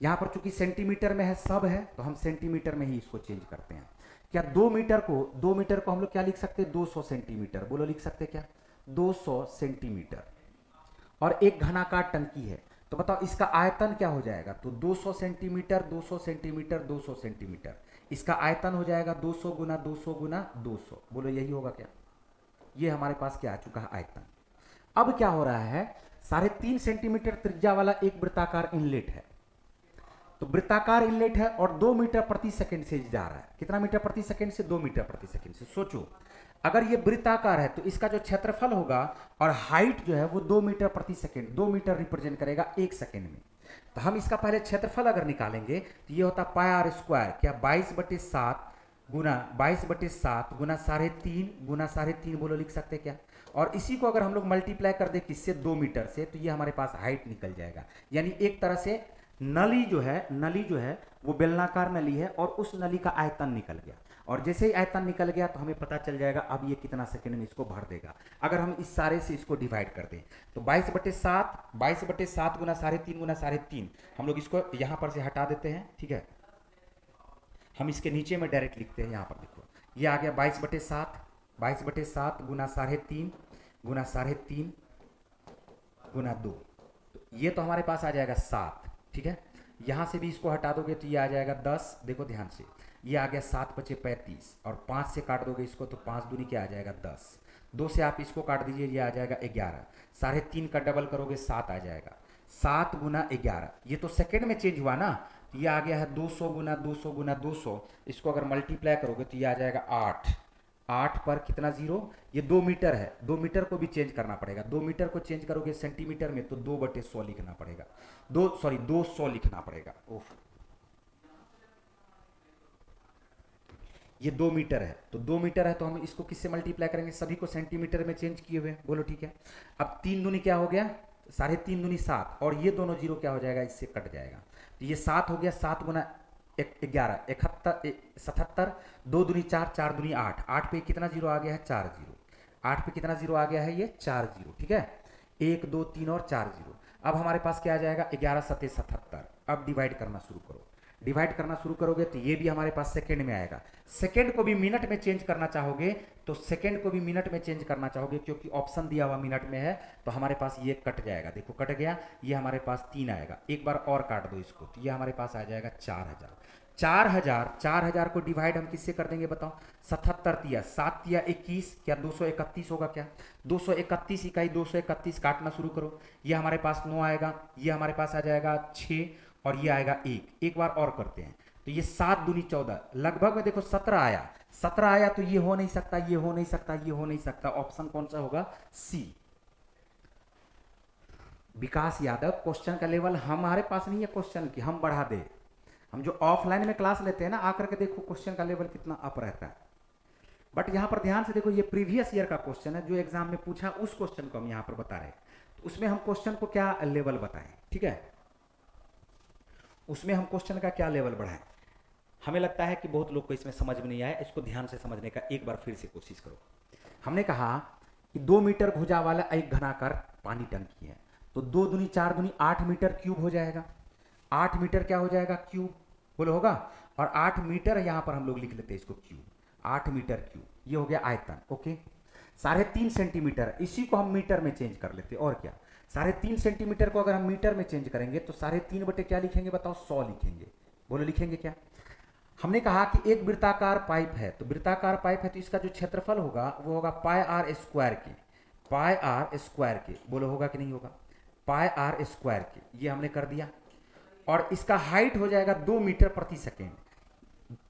यहां पर चूंकि सेंटीमीटर में है सब है तो हम सेंटीमीटर में ही इसको चेंज करते हैं। क्या 2 मीटर को हम लोग क्या लिख सकते हैं, 200 सेंटीमीटर। बोलो लिख सकते क्या, 200 सेंटीमीटर। और एक घनाकार टंकी है तो बताओ इसका आयतन क्या हो जाएगा। तो 200 सेंटीमीटर, 200 सेंटीमीटर, 200 सेंटीमीटर, इसका आयतन हो जाएगा 200 गुना 200 गुना 200। बोलो यही होगा क्या। ये हमारे पास क्या आ चुका है, आयतन। अब क्या हो रहा है, 3.5 सेंटीमीटर त्रिज्या वाला एक वृत्ताकार इनलेट है। तो वृत्ताकार इनलेट है और 2 मीटर प्रति सेकंड से जा रहा है। कितना मीटर प्रति सेकंड से, 2 मीटर प्रति सेकंड से। सोचो अगर ये वृत्ताकार है तो इसका जो क्षेत्रफल होगा और हाइट जो है वो 2 मीटर प्रति सेकंड, 2 मीटर रिप्रेजेंट करेगा 1 सेकंड में। तो हम इसका पहले क्षेत्रफल अगर निकालेंगे तो ये होता πr², क्या 22/7 गुना 22/7 गुना 3.5 गुना 3.5, बोलो लिख सकते क्या। और इसी को अगर हम लोग मल्टीप्लाई कर दे किससे, 2 मीटर से, तो ये हमारे पास हाइट निकल जाएगा। यानी एक तरह से नली जो है वो बेलनाकार नली है और उस नली का आयतन निकल गया। और जैसे ही आयतन निकल गया तो हमें पता चल जाएगा अब ये कितना सेकंड में इसको भर देगा। अगर हम इस सारे से इसको डिवाइड कर दें तो 22/7 गुना 3.5 गुना 3.5, हम लोग इसको यहां पर से हटा देते हैं, ठीक है। हम इसके नीचे में डायरेक्ट लिखते हैं। यहां पर देखो ये आ गया 22/7 गुना 3.5 गुना 3.5 गुना 2, तो ये तो हमारे पास आ जाएगा 7, ठीक है। यहां से भी इसको हटा दोगे तो ये आ जाएगा 10। देखो ध्यान से, ये आ गया 7 × 35 और 5 से काट दोगे इसको तो 5 दूनी क्या आ जाएगा 10। 2 से आप इसको काट दीजिए, ये आ जाएगा 11। 3.5 का डबल करोगे 7 आ जाएगा। 7 गुना 11, ये तो सेकंड में चेंज हुआ ना, तो ये आ गया है 200 गुना 200 गुना 200। इसको अगर मल्टीप्लाई करोगे तो ये आ जाएगा 8। 8 पर कितना जीरो, ये 2 मीटर है, 2 मीटर को भी चेंज करना पड़ेगा। 2 मीटर को चेंज करोगे सेंटीमीटर में तो 2/100 लिखना पड़ेगा, 200 लिखना पड़ेगा। ओह, ये 2 मीटर है, तो 2 मीटर है तो हम इसको किससे मल्टीप्लाई करेंगे, सभी को सेंटीमीटर में चेंज किए हुए। बोलो ठीक है। अब 3 दूनी क्या हो गया, 3.5 दूनी 7, और ये दोनों जीरो क्या हो जाएगा, इससे कट जाएगा। तो ये 7 हो गया, 7 गुना 11 77, 2 दूनी 4, 4 दूनी 8, 8 पे कितना जीरो आ गया है, 4 जीरो। 8 पे कितना जीरो आ गया है, ये 4 जीरो, ठीक है, 1 2 3 और 4 जीरो। अब हमारे पास क्या आ जाएगा, 11 सत्ते 77। अब डिवाइड करना शुरू करो, डिवाइड करना शुरू करोगे तो ये भी हमारे पास सेकंड में आएगा। सेकंड को भी मिनट में चेंज करना चाहोगे तो सेकंड को भी मिनट में चेंज करना चाहोगे, क्योंकि ऑप्शन दिया हुआ मिनट में है, तो हमारे पास ये कट जाएगा, देखो कट गया, ये हमारे पास 3 आएगा, एक बार और काट दो इसको, तो ये हमारे पास आ जाएगा 4000। 4000 को डिवाइड हम किससे कर देंगे बताओ, 77 तिया 7 तिया 21, क्या 231 होगा, क्या 231 इकाई, 231 काटना शुरू करो, ये हमारे पास 9 आएगा, ये हमारे पास आ जाएगा 6 और ये आएगा 1। एक बार और करते हैं, तो ये 7 दूनी 14, लगभग में देखो 17 आया, 17 आया, तो ये हो नहीं सकता, ये हो नहीं सकता, ये हो नहीं सकता, ऑप्शन कौन सा होगा, सी। विकास यादव, क्वेश्चन का लेवल हमारे पास नहीं है क्वेश्चन की, हम बढ़ा दे, हम जो ऑफलाइन में क्लास लेते हैं ना, आकर के देखो क्वेश्चन का लेवल कितना अप रहता है। बट यहां पर ध्यान से देखो, ये प्रीवियस ईयर का क्वेश्चन है, जो एग्जाम में पूछा उस क्वेश्चन को हम यहां पर बता रहे हैं, तो उसमें हम क्वेश्चन को क्या लेवल बताएं, ठीक है, उसमें हम क्वेश्चन का क्या लेवल बढ़ाएं। हमें लगता है कि बहुत लोग को इसमें समझ में नहीं आया, इसको ध्यान से समझने का एक बार फिर से कोशिश करो। हमने कहा कि 2 मीटर भुजा वाला एक घनाकार पानी टंकी है, तो 2 दूनी 4 दूनी 8 मीटर क्यूब हो जाएगा, 8 मीटर क्या हो जाएगा, क्यूब, बोलो होगा, और 8 मीटर यहां पर हम लोग लिख लेते हैं इसको क्यूब, 8 मीटर क्यूब, ये हो गया आयतन, ओके। 3.5 सेंटीमीटर, इसी को हम मीटर में चेंज कर लेते, और क्या, 3.5 सेंटीमीटर को अगर हम मीटर में चेंज करेंगे तो 3.5 बटे क्या लिखेंगे बताओ, 100 लिखेंगे, बोलो लिखेंगे क्या। हमने कहा कि एक वृत्ताकार पाइप है, तो वृत्ताकार पाइप है तो इसका जो क्षेत्रफल होगा वो होगा पाई आर स्क्वायर के, पाई आर स्क्वायर के, बोलो होगा कि नहीं होगा, पाई आर स्क्वायर के, ये हमने कर दिया। और इसका हाइट हो जाएगा 2 मीटर प्रति सेकेंड,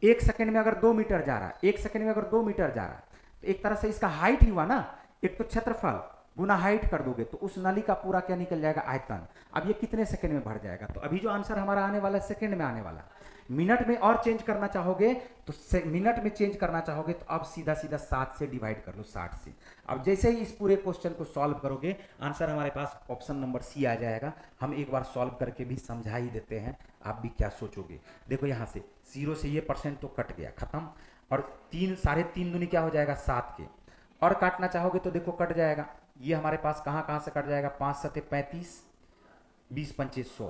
1 सेकेंड में अगर 2 मीटर जा रहा है, 1 सेकेंड में अगर 2 मीटर जा रहा है, तो एक तरह से इसका हाइट ही हुआ ना, एक तो क्षेत्रफल गुना हाइट कर दोगे तो उस नली का पूरा क्या निकल जाएगा, आयतन। अब ये कितने सेकंड में भर जाएगा, तो अभी जो आंसर हमारा आने वाला है सेकंड में आने वाला, मिनट में और चेंज करना चाहोगे तो मिनट में चेंज करना चाहोगे तो अब सीधा सीधा 7 से डिवाइड कर लो, 60 से। अब जैसे ही इस पूरे क्वेश्चन को सॉल्व करोगे आंसर हमारे पास ऑप्शन नंबर सी आ जाएगा। हम एक बार सॉल्व करके भी समझा ही देते हैं, आप भी क्या सोचोगे। देखो यहाँ से 0 से ये परसेंट तो कट गया, खत्म, और 3 3.5 दूनी क्या हो जाएगा 7 के, और काटना चाहोगे तो देखो कट जाएगा, ये हमारे पास कहाँ कहाँ से कट जाएगा, 5 सत्ते 35, 20 पंचे 100,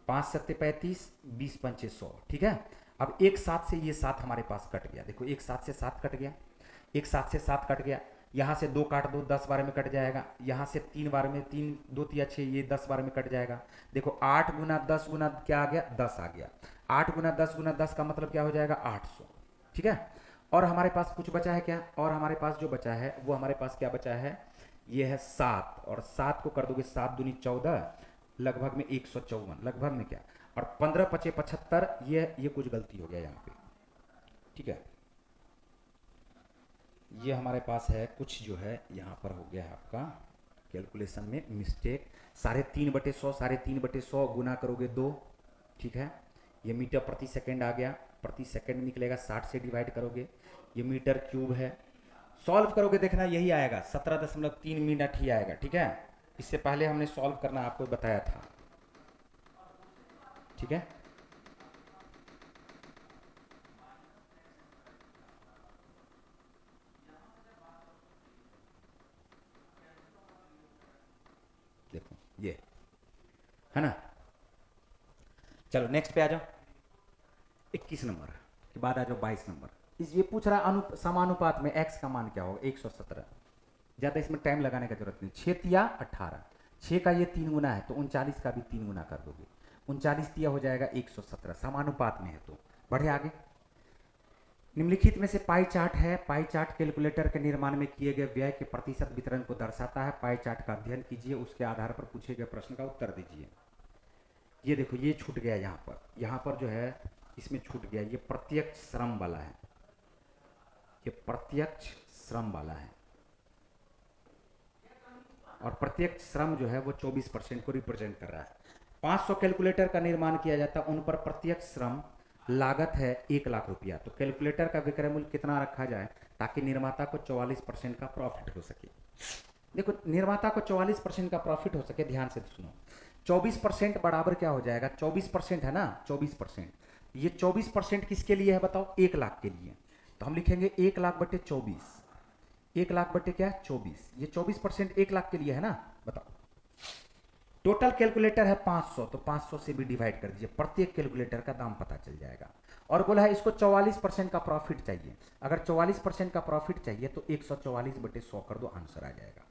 5 सत्ते 35, 20 पंचे 100, ठीक है। अब एक 7 से ये 7 हमारे पास कट गया, देखो एक 7 से 7 कट गया, एक 7 से 7 कट गया, यहाँ से 2 काट दो 10 बार में कट जाएगा, यहाँ से 3 बार में 3 2 3 6, ये 10 बार में कट जाएगा। देखो 8 गुना 10 गुना क्या आ गया, 10 आ गया, 8 गुना 10 गुना 10 का मतलब क्या हो जाएगा 800, ठीक है। और हमारे पास कुछ बचा है क्या, और हमारे पास जो बचा है वो हमारे पास क्या बचा है, ये है 7, और 7 को कर दोगे 7 दूनी 14, लगभग में 154, लगभग में क्या, और 15 पचे 75, ये कुछ गलती हो गया यहाँ पे, ठीक है, ये हमारे पास है कुछ जो है यहाँ पर हो गया है आपका कैलकुलेशन में मिस्टेक। 3.5 बटे 100, 3.5 बटे 100 गुना करोगे 2, ठीक है, ये मीटर प्रति सेकेंड आ गया, प्रति सेकेंड निकलेगा, 60 से डिवाइड करोगे, ये मीटर क्यूब है, सॉल्व करोगे देखना यही आएगा, 17.3 मिनट ही आएगा, ठीक है। इससे पहले हमने सॉल्व करना आपको बताया था, ठीक है। देखो ये है ना, चलो नेक्स्ट पे आ जाओ, 21 नंबर के बाद आ जाओ 22 नंबर। इस ये पूछ रहा है समानुपात में x का मान क्या होगा, 117, ज़्यादा इसमें टाइम लगाने का जरूरत नहीं, 6 तिया 18, 6 का ये 3 गुना है तो 39 का भी 3 गुना कर दोगे, 39 तिया हो जाएगा 117, समानुपात में है। तो बढ़े आगे, निम्नलिखित में से पाई चार्ट है, पाई चार्ट कैलकुलेटर के निर्माण में किए गए व्यय के प्रतिशत वितरण को दर्शाता है। पाई चार्ट का अध्ययन कीजिए, उसके आधार पर पूछे गए प्रश्न का उत्तर दीजिए। ये देखो ये छूट गया, यहाँ पर जो है इसमें छूट गया, ये प्रत्यक्ष श्रम वाला है, ये प्रत्यक्ष श्रम वाला है, और प्रत्यक्ष श्रम जो है वो 24% को रिप्रेजेंट कर रहा है। 500 कैलकुलेटर का निर्माण किया जाता है, उन पर प्रत्यक्ष श्रम लागत है 1 लाख रुपया। तो कैलकुलेटर का विक्रय मूल्य कितना रखा जाए ताकि निर्माता को 44% का प्रॉफिट हो सके। देखो निर्माता को 44% का प्रॉफिट हो सके, ध्यान से सुनो, 24% बराबर क्या हो जाएगा, 24% है ना, 24%, ये 24% किसके लिए है बताओ, 1 लाख के लिए। तो हम लिखेंगे 1 लाख बटे 24, 1 लाख बटे क्या 24, ये 24% 1 लाख के लिए है ना। बताओ टोटल कैलकुलेटर है 500, तो 500 से भी डिवाइड कर दीजिए, प्रत्येक कैलकुलेटर का दाम पता चल जाएगा। और बोला है इसको 44% का प्रॉफिट चाहिए, अगर 44% का प्रॉफिट चाहिए तो 144 बटे 100 कर दो, आंसर आ जाएगा।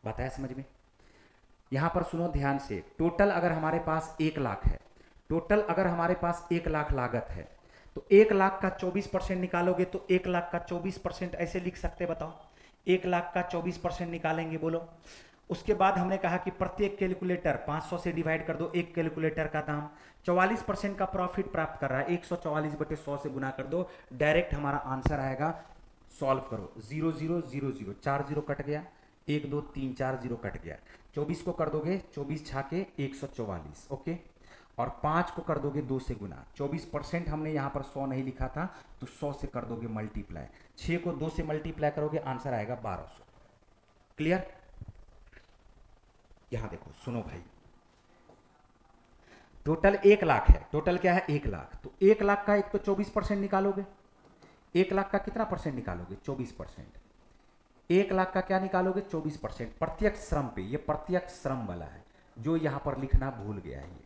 बात आया समझ में। यहां पर सुनो ध्यान से, टोटल अगर हमारे पास 1 लाख है, टोटल अगर हमारे पास 1 लाख लागत है, तो 1 लाख का 24% निकालोगे तो 1 लाख का 24% ऐसे लिख सकते, बताओ 1 लाख का 24% निकालेंगे, बोलो। उसके बाद हमने कहा कि प्रत्येक कैलकुलेटर 500 से डिवाइड कर दो, एक कैलकुलेटर का दाम 44% का प्रॉफिट प्राप्त कर रहा है, 144 बटे 100 से गुना कर दो, डायरेक्ट हमारा आंसर आएगा। सॉल्व करो, 0 0 0 0, 4 0 कट गया, 1 2 3 4 0 कट गया, 24 को कर दोगे 24 छाके 144, ओके, और 5 को कर दोगे 2 से गुना, 24% हमने यहाँ पर 100 नहीं लिखा था तो 100 से कर दोगे मल्टीप्लाई, 6 को 2 से मल्टीप्लाई करोगे, आंसर आएगा 1200। क्लियर। यहां देखो सुनो भाई, टोटल 1 लाख है, टोटल क्या है 1 लाख, तो 1 लाख का एक तो 24% निकालोगे, 1 लाख का कितना परसेंट निकालोगे 24%, 1 लाख का क्या निकालोगे 24%, प्रत्यक्ष श्रम पे, ये प्रत्यक्ष श्रम वाला है जो यहां पर लिखना भूल गया है ये,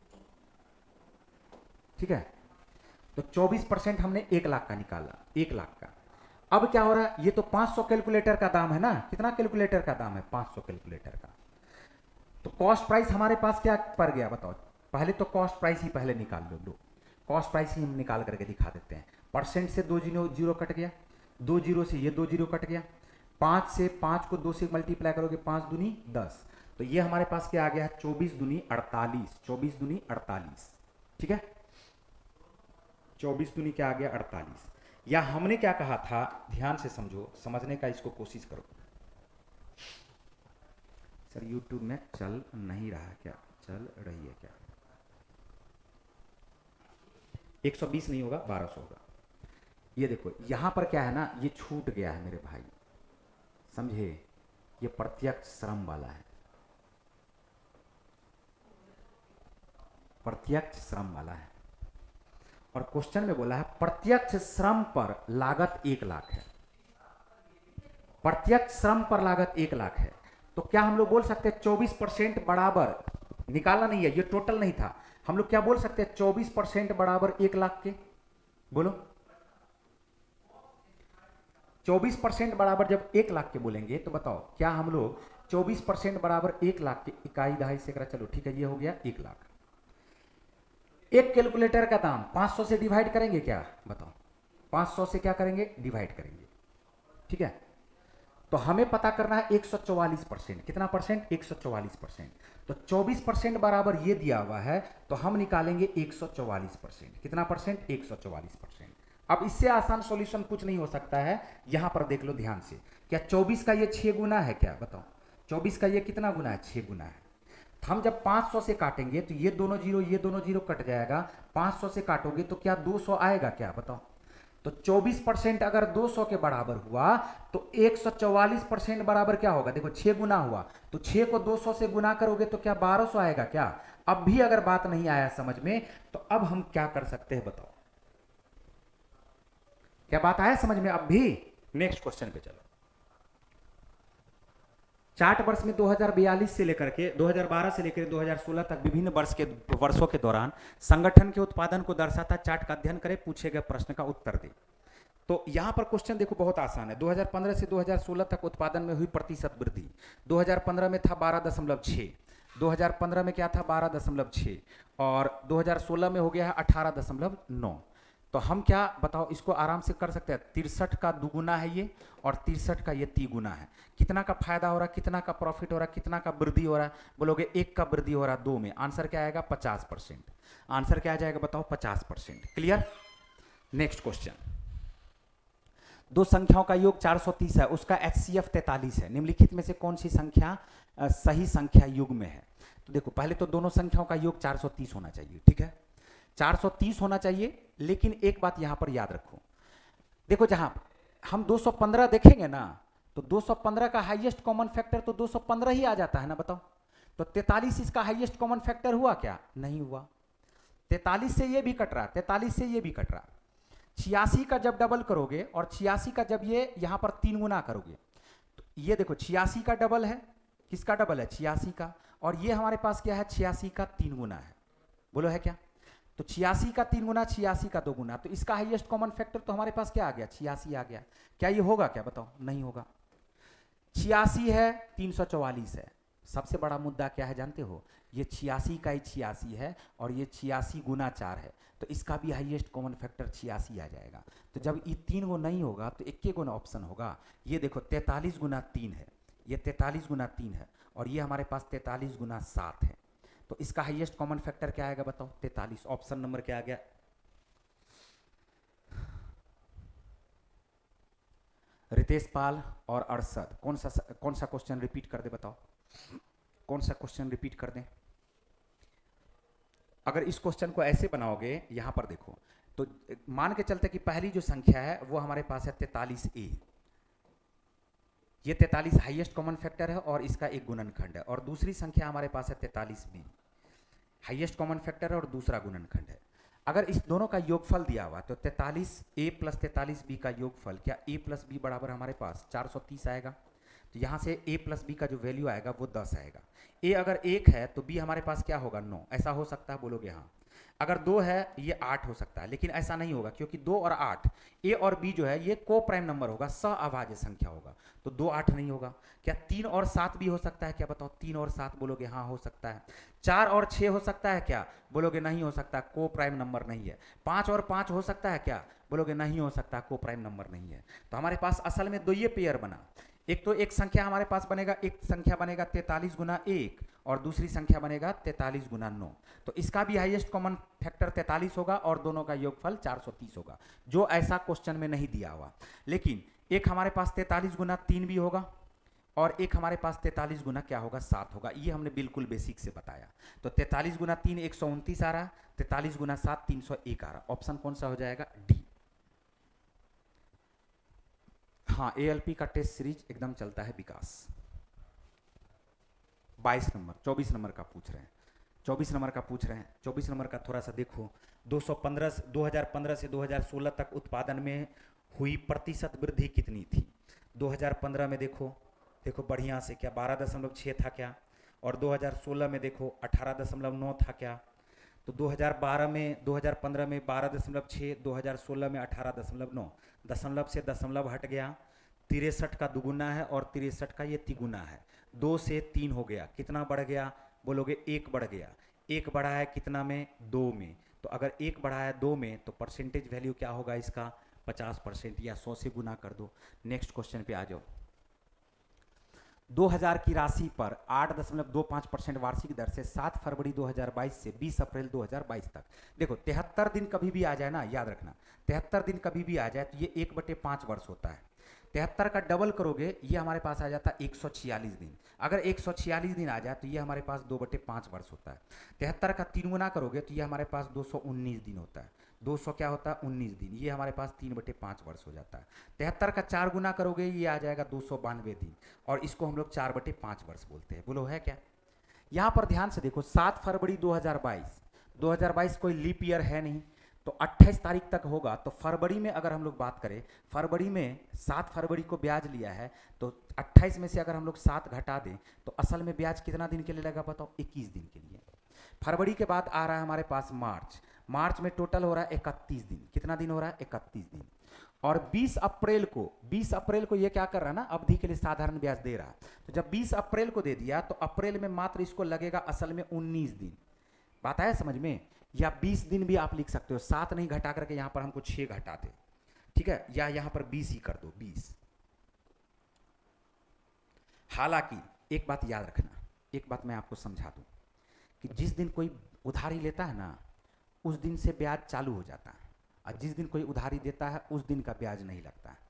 ठीक है। तो 24% हमने 1 लाख का निकाला, 1 लाख का। अब क्या हो रहा है, ये तो 500 कैलकुलेटर का दाम है ना, कितना कैलकुलेटर का दाम है 500 कैलकुलेटर का, तो कॉस्ट प्राइस हमारे पास क्या पड़ गया बताओ, पहले तो कॉस्ट प्राइस ही पहले निकाल लो, कॉस्ट प्राइस ही हम निकाल करके दिखा देते हैं। परसेंट से 2 जीरो कट गया, 2 जीरो से ये 2 जीरो कट गया, 5 से 5 को 2 से मल्टीप्लाई करोगे 5 दूनी 10, तो ये हमारे पास क्या आ गया 24 दूनी 48, 24 दूनी 48, ठीक है, 24 दूनी क्या आ गया 48। या हमने क्या कहा था, ध्यान से समझो, समझने का इसको कोशिश करो। सर यूट्यूब में चल नहीं रहा क्या, चल रही है क्या, 120 नहीं होगा 1200 होगा। ये देखो यहां पर क्या है ना, ये छूट गया है मेरे भाई, समझे, ये प्रत्यक्ष श्रम वाला है, प्रत्यक्ष श्रम वाला है, और क्वेश्चन में बोला है प्रत्यक्ष श्रम पर लागत 1 लाख है, प्रत्यक्ष श्रम पर लागत 1 लाख है, तो क्या हम लोग बोल सकते हैं 24% बराबर, निकालना नहीं है ये टोटल नहीं था, हम लोग क्या बोल सकते हैं 24% बराबर 1 लाख के, बोलो 24% बराबर जब 1 लाख के बोलेंगे तो बताओ क्या हम लोग 24% बराबर 1 लाख के, इकाई दहाई सैकड़ा, चलो ठीक है ये हो गया 1 लाख। एक कैलकुलेटर का दाम 500 से डिवाइड करेंगे क्या, बताओ 500 से क्या करेंगे डिवाइड करेंगे, ठीक है, तो हमें पता करना है 144%, कितना परसेंट 144%, तो 24% बराबर ये दिया हुआ है, तो हम निकालेंगे 144%, कितना परसेंट 144%। अब इससे आसान सॉल्यूशन कुछ नहीं हो सकता है, यहां पर देख लो ध्यान से, क्या 24 का ये 6 गुना है क्या, बताओ 24 का ये कितना गुना है 6 गुना है, हम जब 500 से काटेंगे तो ये दोनों जीरो कट जाएगा, 500 से काटोगे तो क्या 200 आएगा क्या, बताओ, तो 24% अगर 200 के बराबर हुआ तो 144% बराबर क्या होगा, देखो 6 गुना हुआ, तो 6 को 200 से गुना करोगे तो क्या 1200 आएगा क्या। अब भी अगर बात नहीं आया समझ में, तो अब हम क्या कर सकते हैं बताओ, क्या बात आया समझ में अब भी। नेक्स्ट क्वेश्चन पे चलो। चार्ट वर्ष में 2042 से लेकर के 2012 से लेकर 2016 तक विभिन्न वर्षों के दौरान संगठन के उत्पादन को दर्शाता चार्ट का अध्ययन करें, पूछे गए प्रश्न का उत्तर दें। तो यहां पर क्वेश्चन देखो बहुत आसान है, 2015 से 2016 तक उत्पादन में हुई प्रतिशत वृद्धि, 2015 में था 12.6, 2015 में क्या था 12.6, और 2016 में हो गया है 18.9। तो हम क्या बताओ इसको आराम से कर सकते हैं, 63 का दुगुना है ये और 63 का ये तिगुना है, कितना का फायदा हो रहा है, कितना का प्रॉफिट हो रहा है, कितना का वृद्धि हो रहा है, बोलोगे 1 का वृद्धि हो रहा है 2 में, आंसर क्या आएगा 50%, आंसर क्या आ जाएगा बताओ 50%। क्लियर। नेक्स्ट क्वेश्चन, दो संख्याओं का योग 430 है, उसका HCF 43 है, निम्नलिखित में से कौन सी संख्या सही संख्या युग में है। तो देखो पहले तो दोनों संख्याओं का योग 430 होना चाहिए, ठीक है 430 होना चाहिए, लेकिन एक बात यहां पर याद रखो, देखो जहां हम 215 देखेंगे ना, तो 215 का हाईएस्ट कॉमन फैक्टर तो 215 ही आ जाता है ना, बताओ, तो 43 इसका हाईएस्ट कॉमन फैक्टर हुआ क्या, नहीं हुआ, 43 से ये भी कट रहा, 43 से ये भी कट रहा, 86 का जब डबल करोगे और 86 का जब ये यहां पर 3 गुना करोगे, तो ये देखो 86 का डबल है, किसका डबल है? 86 का। और ये हमारे पास क्या है? 86 का 3 गुना है। बोलो है क्या? तो 86 का 3 गुना, 86 का 2 गुना, तो इसका हाईएस्ट कॉमन फैक्टर तो हमारे पास क्या आ गया? 86 आ गया। क्या ये होगा क्या? बताओ। नहीं होगा। 86 है, 344 है। सबसे बड़ा मुद्दा क्या है जानते हो? ये 86 का ही 86 है और ये 86 गुना 4 है, तो इसका भी हाईएस्ट कॉमन फैक्टर 86 आ जाएगा। तो जब ये 3 गो नहीं होगा तो 1 गुना ऑप्शन होगा। ये देखो 43 गुना 3 है, ये 43 गुना 3 है, और ये हमारे पास 43 गुना 7 है। तो इसका हाईएस्ट कॉमन फैक्टर क्या आएगा बताओ? 43। ऑप्शन नंबर क्या आ गया? रितेश पाल और अरशद, कौन सा क्वेश्चन रिपीट कर दे बताओ? कौन सा क्वेश्चन रिपीट कर दें? अगर इस क्वेश्चन को ऐसे बनाओगे, यहां पर देखो, तो मान के चलते कि पहली जो संख्या है वो हमारे पास है 43A। ये 43 हाईएस्ट कॉमन फैक्टर है और इसका एक गुणनखंड है, और दूसरी संख्या हमारे पास है 43B, हाईएस्ट कॉमन फैक्टर है और दूसरा गुणनखंड है। अगर इस दोनों का योगफल दिया हुआ तो 43A प्लस 43B का योगफल, क्या A प्लस B बराबर हमारे पास 430 आएगा? तो यहाँ से A प्लस बी का जो वैल्यू आएगा वो 10 आएगा। A अगर 1 है तो B हमारे पास क्या होगा? 9। ऐसा हो सकता है? बोलोगे हाँ। अगर 2 है ये 8 हो सकता है, लेकिन ऐसा नहीं होगा, क्योंकि 2 और 8, A और B जो है ये को प्राइम नंबर होगा, सअभाज्य संख्या होगा, तो 2 8 नहीं होगा। क्या 3 और 7 भी हो सकता है? क्या बताओ? 3 और 7 बोलोगे हाँ हो सकता है। 4 और 6 हो सकता है? क्या बोलोगे? नहीं हो सकता, को प्राइम नंबर नहीं है। 5 और 5 हो सकता है? क्या बोलोगे? नहीं हो सकता, को प्राइम नंबर नहीं है। तो हमारे पास असल में 2 ये पेयर बना। एक तो एक संख्या हमारे पास बनेगा, एक संख्या बनेगा 43 गुना 1 और दूसरी संख्या बनेगा 43 गुना 9। तो इसका भी हाईएस्ट कॉमन फैक्टर 43 होगा और दोनों का योगफल 430 होगा, जो ऐसा क्वेश्चन में नहीं दिया हुआ। लेकिन एक हमारे पास 43 गुना 3 भी होगा और एक हमारे पास 43 गुना क्या होगा? 7 होगा। ये हमने बिल्कुल बेसिक से बताया। तो 43 गुना 3 129 आ रहा, 43 गुना 7 301 आ रहा। ऑप्शन कौन सा हो जाएगा? डी। हाँ, ALP का टेस्ट सीरीज एकदम चलता है विकास। 22 नंबर, 24 नंबर का पूछ रहे हैं, 24 नंबर का पूछ रहे हैं। 24 नंबर का थोड़ा सा देखो। 2015 से 2016 तक उत्पादन में हुई प्रतिशत वृद्धि कितनी थी? 2015 में देखो बढ़िया से, क्या 12.6 था क्या? और 2016 में देखो 18.9 था क्या? तो 2015 में 12.6, 2016 में 18.9, दशमलव से दशमलव हट गया। 63 का दुगुना है और 63 का ये तिगुना है। 2 से 3 हो गया, कितना बढ़ गया? बोलोगे 1 बढ़ गया। 1 बढ़ा है कितना में? 2 में। तो अगर 1 बढ़ा है 2 में तो परसेंटेज वैल्यू क्या होगा इसका? 50%, या 100 से गुना कर दो। नेक्स्ट क्वेश्चन पे आ जाओ। 2000 की राशि पर 8.25% वार्षिक दर से 7 फरवरी 2022 से 20 अप्रैल 2022 तक, देखो 73 दिन कभी भी आ जाए ना, याद रखना, 73 दिन कभी भी आ जाए तो ये 1/5 वर्ष होता है। 73 का डबल करोगे ये हमारे पास आ जाता है 146 दिन। अगर 146 दिन आ जाए तो ये हमारे पास 2/5 वर्ष होता है। 73 का 3 गुना करोगे तो ये हमारे पास 219 दिन होता है। 200 क्या होता है? 19 दिन। ये हमारे पास 3/5 वर्ष हो जाता है। 73 का 4 गुना करोगे ये आ जाएगा 292 दिन, और इसको हम लोग 4/5 वर्ष बोलते हैं। बोलो है क्या? यहाँ पर ध्यान से देखो, 7 फरवरी 2022 कोई लीप ईयर है नहीं, तो 28 तारीख तक होगा। तो फरवरी में अगर हम लोग बात करें, फरवरी में 7 फरवरी को ब्याज लिया है, तो 28 में से अगर हम लोग 7 घटा दें तो असल में ब्याज कितना दिन के लिए लगा बताओ? 21 दिन के लिए। फरवरी के बाद आ रहा है हमारे पास मार्च में टोटल हो रहा है 31 दिन। कितना दिन हो रहा है? 31 दिन। और 20 अप्रैल को ये क्या कर रहा है ना, अवधि के लिए साधारण ब्याज दे रहा है। तो जब 20 अप्रैल को दे दिया तो अप्रैल में मात्र इसको लगेगा असल में 19 दिन। बात आया समझ में? या 20 दिन भी आप लिख सकते हो, 7 नहीं घटा करके यहां पर हमको 6 घटा दे, ठीक है, या यहां पर 20 ही कर दो, 20। हालांकि एक बात याद रखना, एक बात मैं आपको समझा दूं कि जिस दिन कोई उधारी लेता है ना, उस दिन से ब्याज चालू हो जाता है, और जिस दिन कोई उधारी देता है उस दिन का ब्याज नहीं लगता है।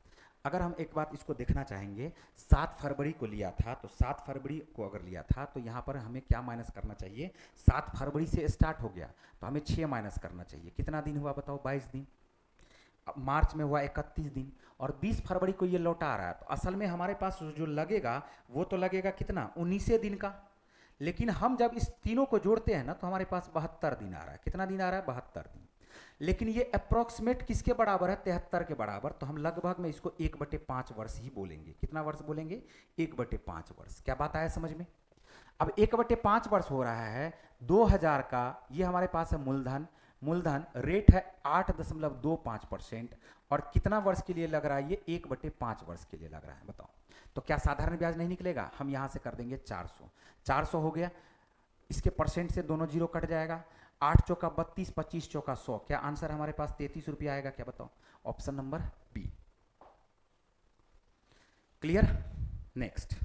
अगर हम एक बात इसको देखना चाहेंगे, 7 फरवरी को लिया था, तो 7 फरवरी को अगर लिया था तो यहाँ पर हमें क्या माइनस करना चाहिए? 7 फरवरी से स्टार्ट हो गया तो हमें 6 माइनस करना चाहिए। कितना दिन हुआ बताओ? 22 दिन। मार्च में हुआ 31 दिन, और 20 फरवरी को ये लौटा आ रहा है, तो असल में हमारे पास जो लगेगा वो तो लगेगा कितना? 19 दिन का। लेकिन हम जब इस तीनों को जोड़ते हैं ना तो हमारे पास 72 दिन आ रहा है। कितना दिन आ रहा है? 72 दिन। लेकिन ये अप्रोक्सीमेट किसके बराबर है, 73 के बराबर, तो हम लगभग में इसको 1/5 वर्ष ही बोलेंगे। कितना वर्ष बोलेंगे, 1/5 वर्ष। क्या बात आया समझ में। अब 1/5 वर्ष हो रहा है 2000 का, ये हमारे पास है मूलधन, मूलधन रेट है 8.25% और कितना वर्ष के लिए लग रहा है, ये 1/5 वर्ष के लिए लग रहा है। बताओ तो क्या साधारण ब्याज नहीं निकलेगा, हम यहां से कर देंगे 400, 400 हो गया, इसके परसेंट से दोनों जीरो कट जाएगा, 8 चौका 32, 25 चौका 100, क्या आंसर हमारे पास 33 रुपया आएगा, क्या बताओ, option number B. Clear. Next,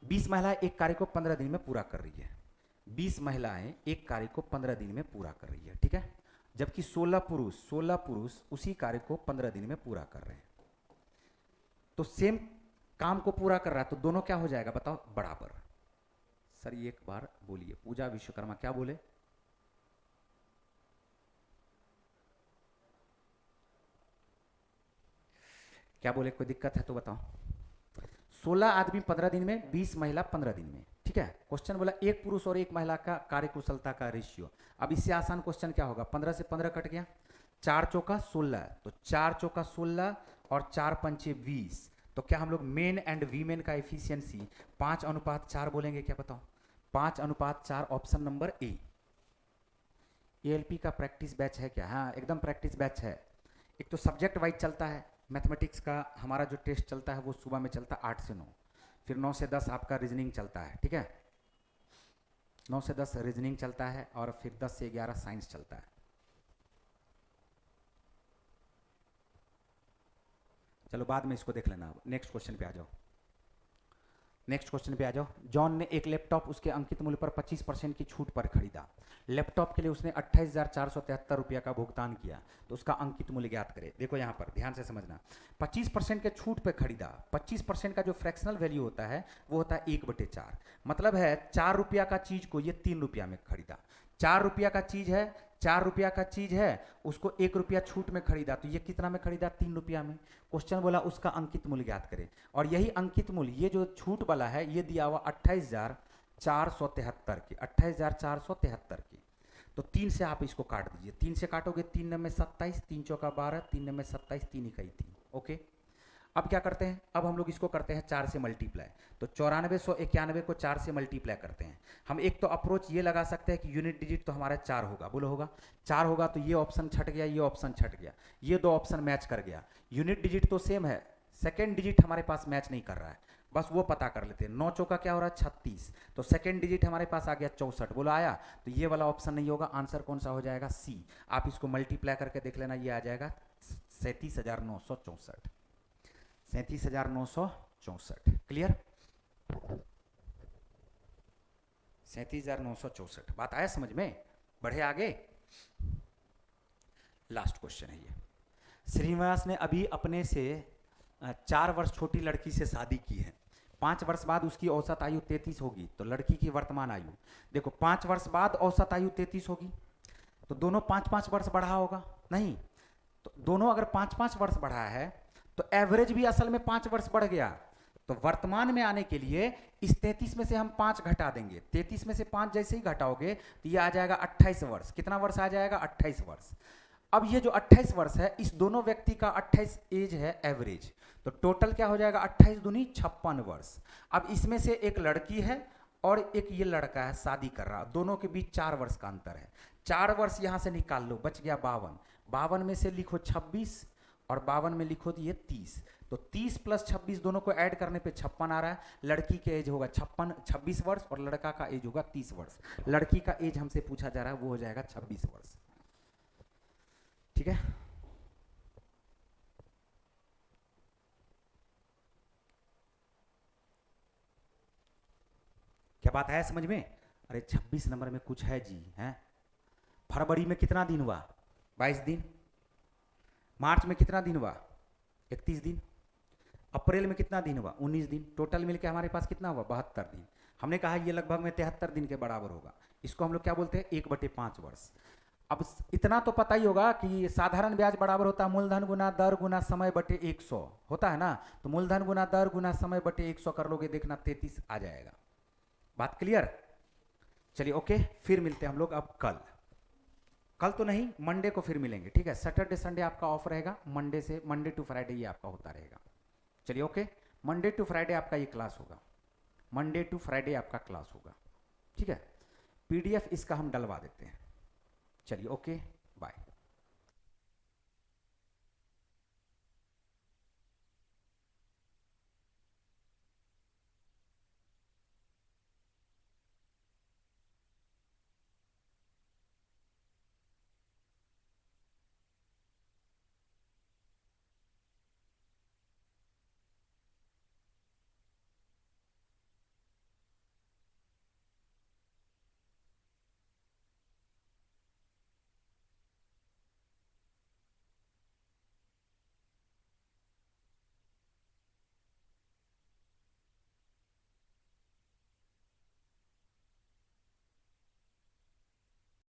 20 महिलाएं एक कार्य को 15 दिन में पूरा कर रही है, 20 महिलाएं एक कार्य को 15 दिन में पूरा कर रही है, ठीक है, जबकि 16 पुरुष उसी कार्य को 15 दिन में पूरा कर रहे हैं। तो सेम काम को पूरा कर रहा है, तो दोनों क्या हो जाएगा बताओ, बराबर। सर ये एक बार बोलिए, पूजा विश्वकर्मा क्या बोले, क्या बोले, कोई दिक्कत है तो बताओ। 16 आदमी 15 दिन में, 20 महिला 15 दिन में, ठीक है। क्वेश्चन बोला एक पुरुष और एक महिला का कार्यकुशलता का रेशियो। अब इससे आसान क्वेश्चन क्या होगा, 15 से 15 कट गया, 4 चौका 16, तो 4 चौका 16 और 4 पंचे 20, तो क्या हम लोग मेन एंड वीमेन का एफिशिएंसी 5:4 बोलेंगे, क्या बताओ, 5:4, ऑप्शन नंबर ए। एएलपी का प्रैक्टिस बैच है क्या, हाँ एकदम प्रैक्टिस बैच है। एक तो सब्जेक्ट वाइज चलता है, मैथमेटिक्स का हमारा जो टेस्ट चलता है वो सुबह में चलता है 8 से 9, फिर 9 से 10 आपका रीजनिंग चलता है, ठीक है, 9 से 10 रीजनिंग चलता है और फिर 10 से 11 साइंस चलता है। चलो बाद में इसको देख लेना। नेक्स्ट क्वेश्चन पे आ जाओ, नेक्स्ट क्वेश्चन पे आ जाओ। जॉन ने एक लैपटॉप उसके अंकित मूल्य पर 25% की छूट पर खरीदा। लैपटॉप के लिए उसने 28,473 रुपया का भुगतान किया, तो उसका अंकित मूल्य ज्ञात करें। देखो यहाँ पर ध्यान से समझना, 25% के छूट पे खरीदा, 25% का जो फ्रैक्शनल वैल्यू होता है वो होता है 1/4, मतलब है 4 रुपया का चीज को ये 3 रुपया में खरीदा। 4 रुपया का चीज है, 4 रुपया का चीज है, उसको 1 रुपया छूट में खरीदा, तो ये कितना में खरीदा, 3 रुपया में। क्वेश्चन बोला उसका अंकित मूल्य ज्ञात करें, और यही अंकित मूल्य, ये जो छूट वाला है ये दिया हुआ 28,473 की, 28,473 की। तो 3 से आप इसको काट दीजिए, 3 से काटोगे 3 में 27, 3 चौका 12, 3 में 27, 3 इकाई 3, ओके। अब क्या करते हैं, अब हम लोग इसको करते हैं 4 से मल्टीप्लाई, तो 9491 को 4 से मल्टीप्लाई करते हैं। हम एक तो अप्रोच ये लगा सकते हैं कि यूनिट डिजिट तो हमारा 4 होगा, बोलो होगा 4 होगा, तो ये ऑप्शन छट गया, ये ऑप्शन छट गया, ये दो ऑप्शन मैच कर गया। यूनिट डिजिट तो सेम है, सेकेंड डिजिट हमारे पास मैच नहीं कर रहा है, बस वो पता कर लेते हैं। 9 चौका क्या हो रहा है 36, तो सेकेंड डिजिट हमारे पास आ गया 64, बोलो आया, तो ये वाला ऑप्शन नहीं होगा, आंसर कौन सा हो जाएगा, सी। आप इसको मल्टीप्लाई करके देख लेना, ये आ जाएगा 37,964, 37,964। क्लियर, 37,964। बात आया समझ में, बढ़े आगे। लास्ट क्वेश्चन है ये। श्रीनिवास ने अभी अपने से 4 वर्ष छोटी लड़की से शादी की है, 5 वर्ष बाद उसकी औसत आयु 33 होगी, तो लड़की की वर्तमान आयु, देखो 5 वर्ष बाद औसत आयु 33 होगी, तो दोनों 5-5 वर्ष बढ़ा होगा, नहीं तो दोनों अगर 5-5 वर्ष बढ़ा है तो एवरेज भी असल में 5 वर्ष बढ़ गया। तो वर्तमान में आने के लिए इस 33 में से हम 5 घटा देंगे, 33 में से 5 जैसे ही घटाओगे तो ये आ जाएगा 28 वर्ष। कितना वर्ष आ जाएगा, 28 वर्ष। अब ये जो 28 वर्ष है, इस दोनों व्यक्ति का 28 एज है एवरेज, तो टोटल क्या हो जाएगा, 28 दूनी 56 वर्ष। अब इसमें से एक लड़की है और एक ये लड़का है शादी कर रहा, दोनों के बीच 4 वर्ष का अंतर है। 4 वर्ष यहां से निकाल लो, बच गया 52, 52 में से लिखो 26 और 52 में लिखो तो ये 30, तो 30 प्लस 26 दोनों को ऐड करने पे 56 आ रहा है। लड़की के एज होगा 26 वर्ष और लड़का का एज होगा 30 वर्ष। लड़की का एज हमसे पूछा जा रहा है, वो हो जाएगा 26 वर्ष, ठीक है। क्या बात है समझ में, अरे 26 नंबर में कुछ है जी, हैं। फरवरी में कितना दिन हुआ, 22 दिन। मार्च में कितना दिन हुआ, 31 दिन। अप्रैल में कितना दिन हुआ, 19 दिन। टोटल मिलके हमारे पास कितना हुआ, 72 दिन। हमने कहा ये लगभग में 73 दिन के बराबर होगा। इसको हम लोग क्या बोलते हैं, 1/5 वर्ष। अब इतना तो पता ही होगा कि साधारण ब्याज बराबर होता है मूलधन गुना दर गुना समय बटे 100 होता है ना, तो मूलधन गुना दर गुना समय बटे 100 कर लोगे, देखना 33 आ जाएगा। बात क्लियर, चलिए ओके, फिर मिलते हैं हम लोग अब कल। कल तो नहीं, मंडे को फिर मिलेंगे, ठीक है। सैटरडे संडे आपका ऑफ रहेगा, मंडे टू फ्राइडे ये आपका होता रहेगा। चलिए ओके, मंडे टू फ्राइडे आपका ये क्लास होगा, मंडे टू फ्राइडे आपका क्लास होगा, ठीक है। पीडीएफ इसका हम डलवा देते हैं। चलिए ओके।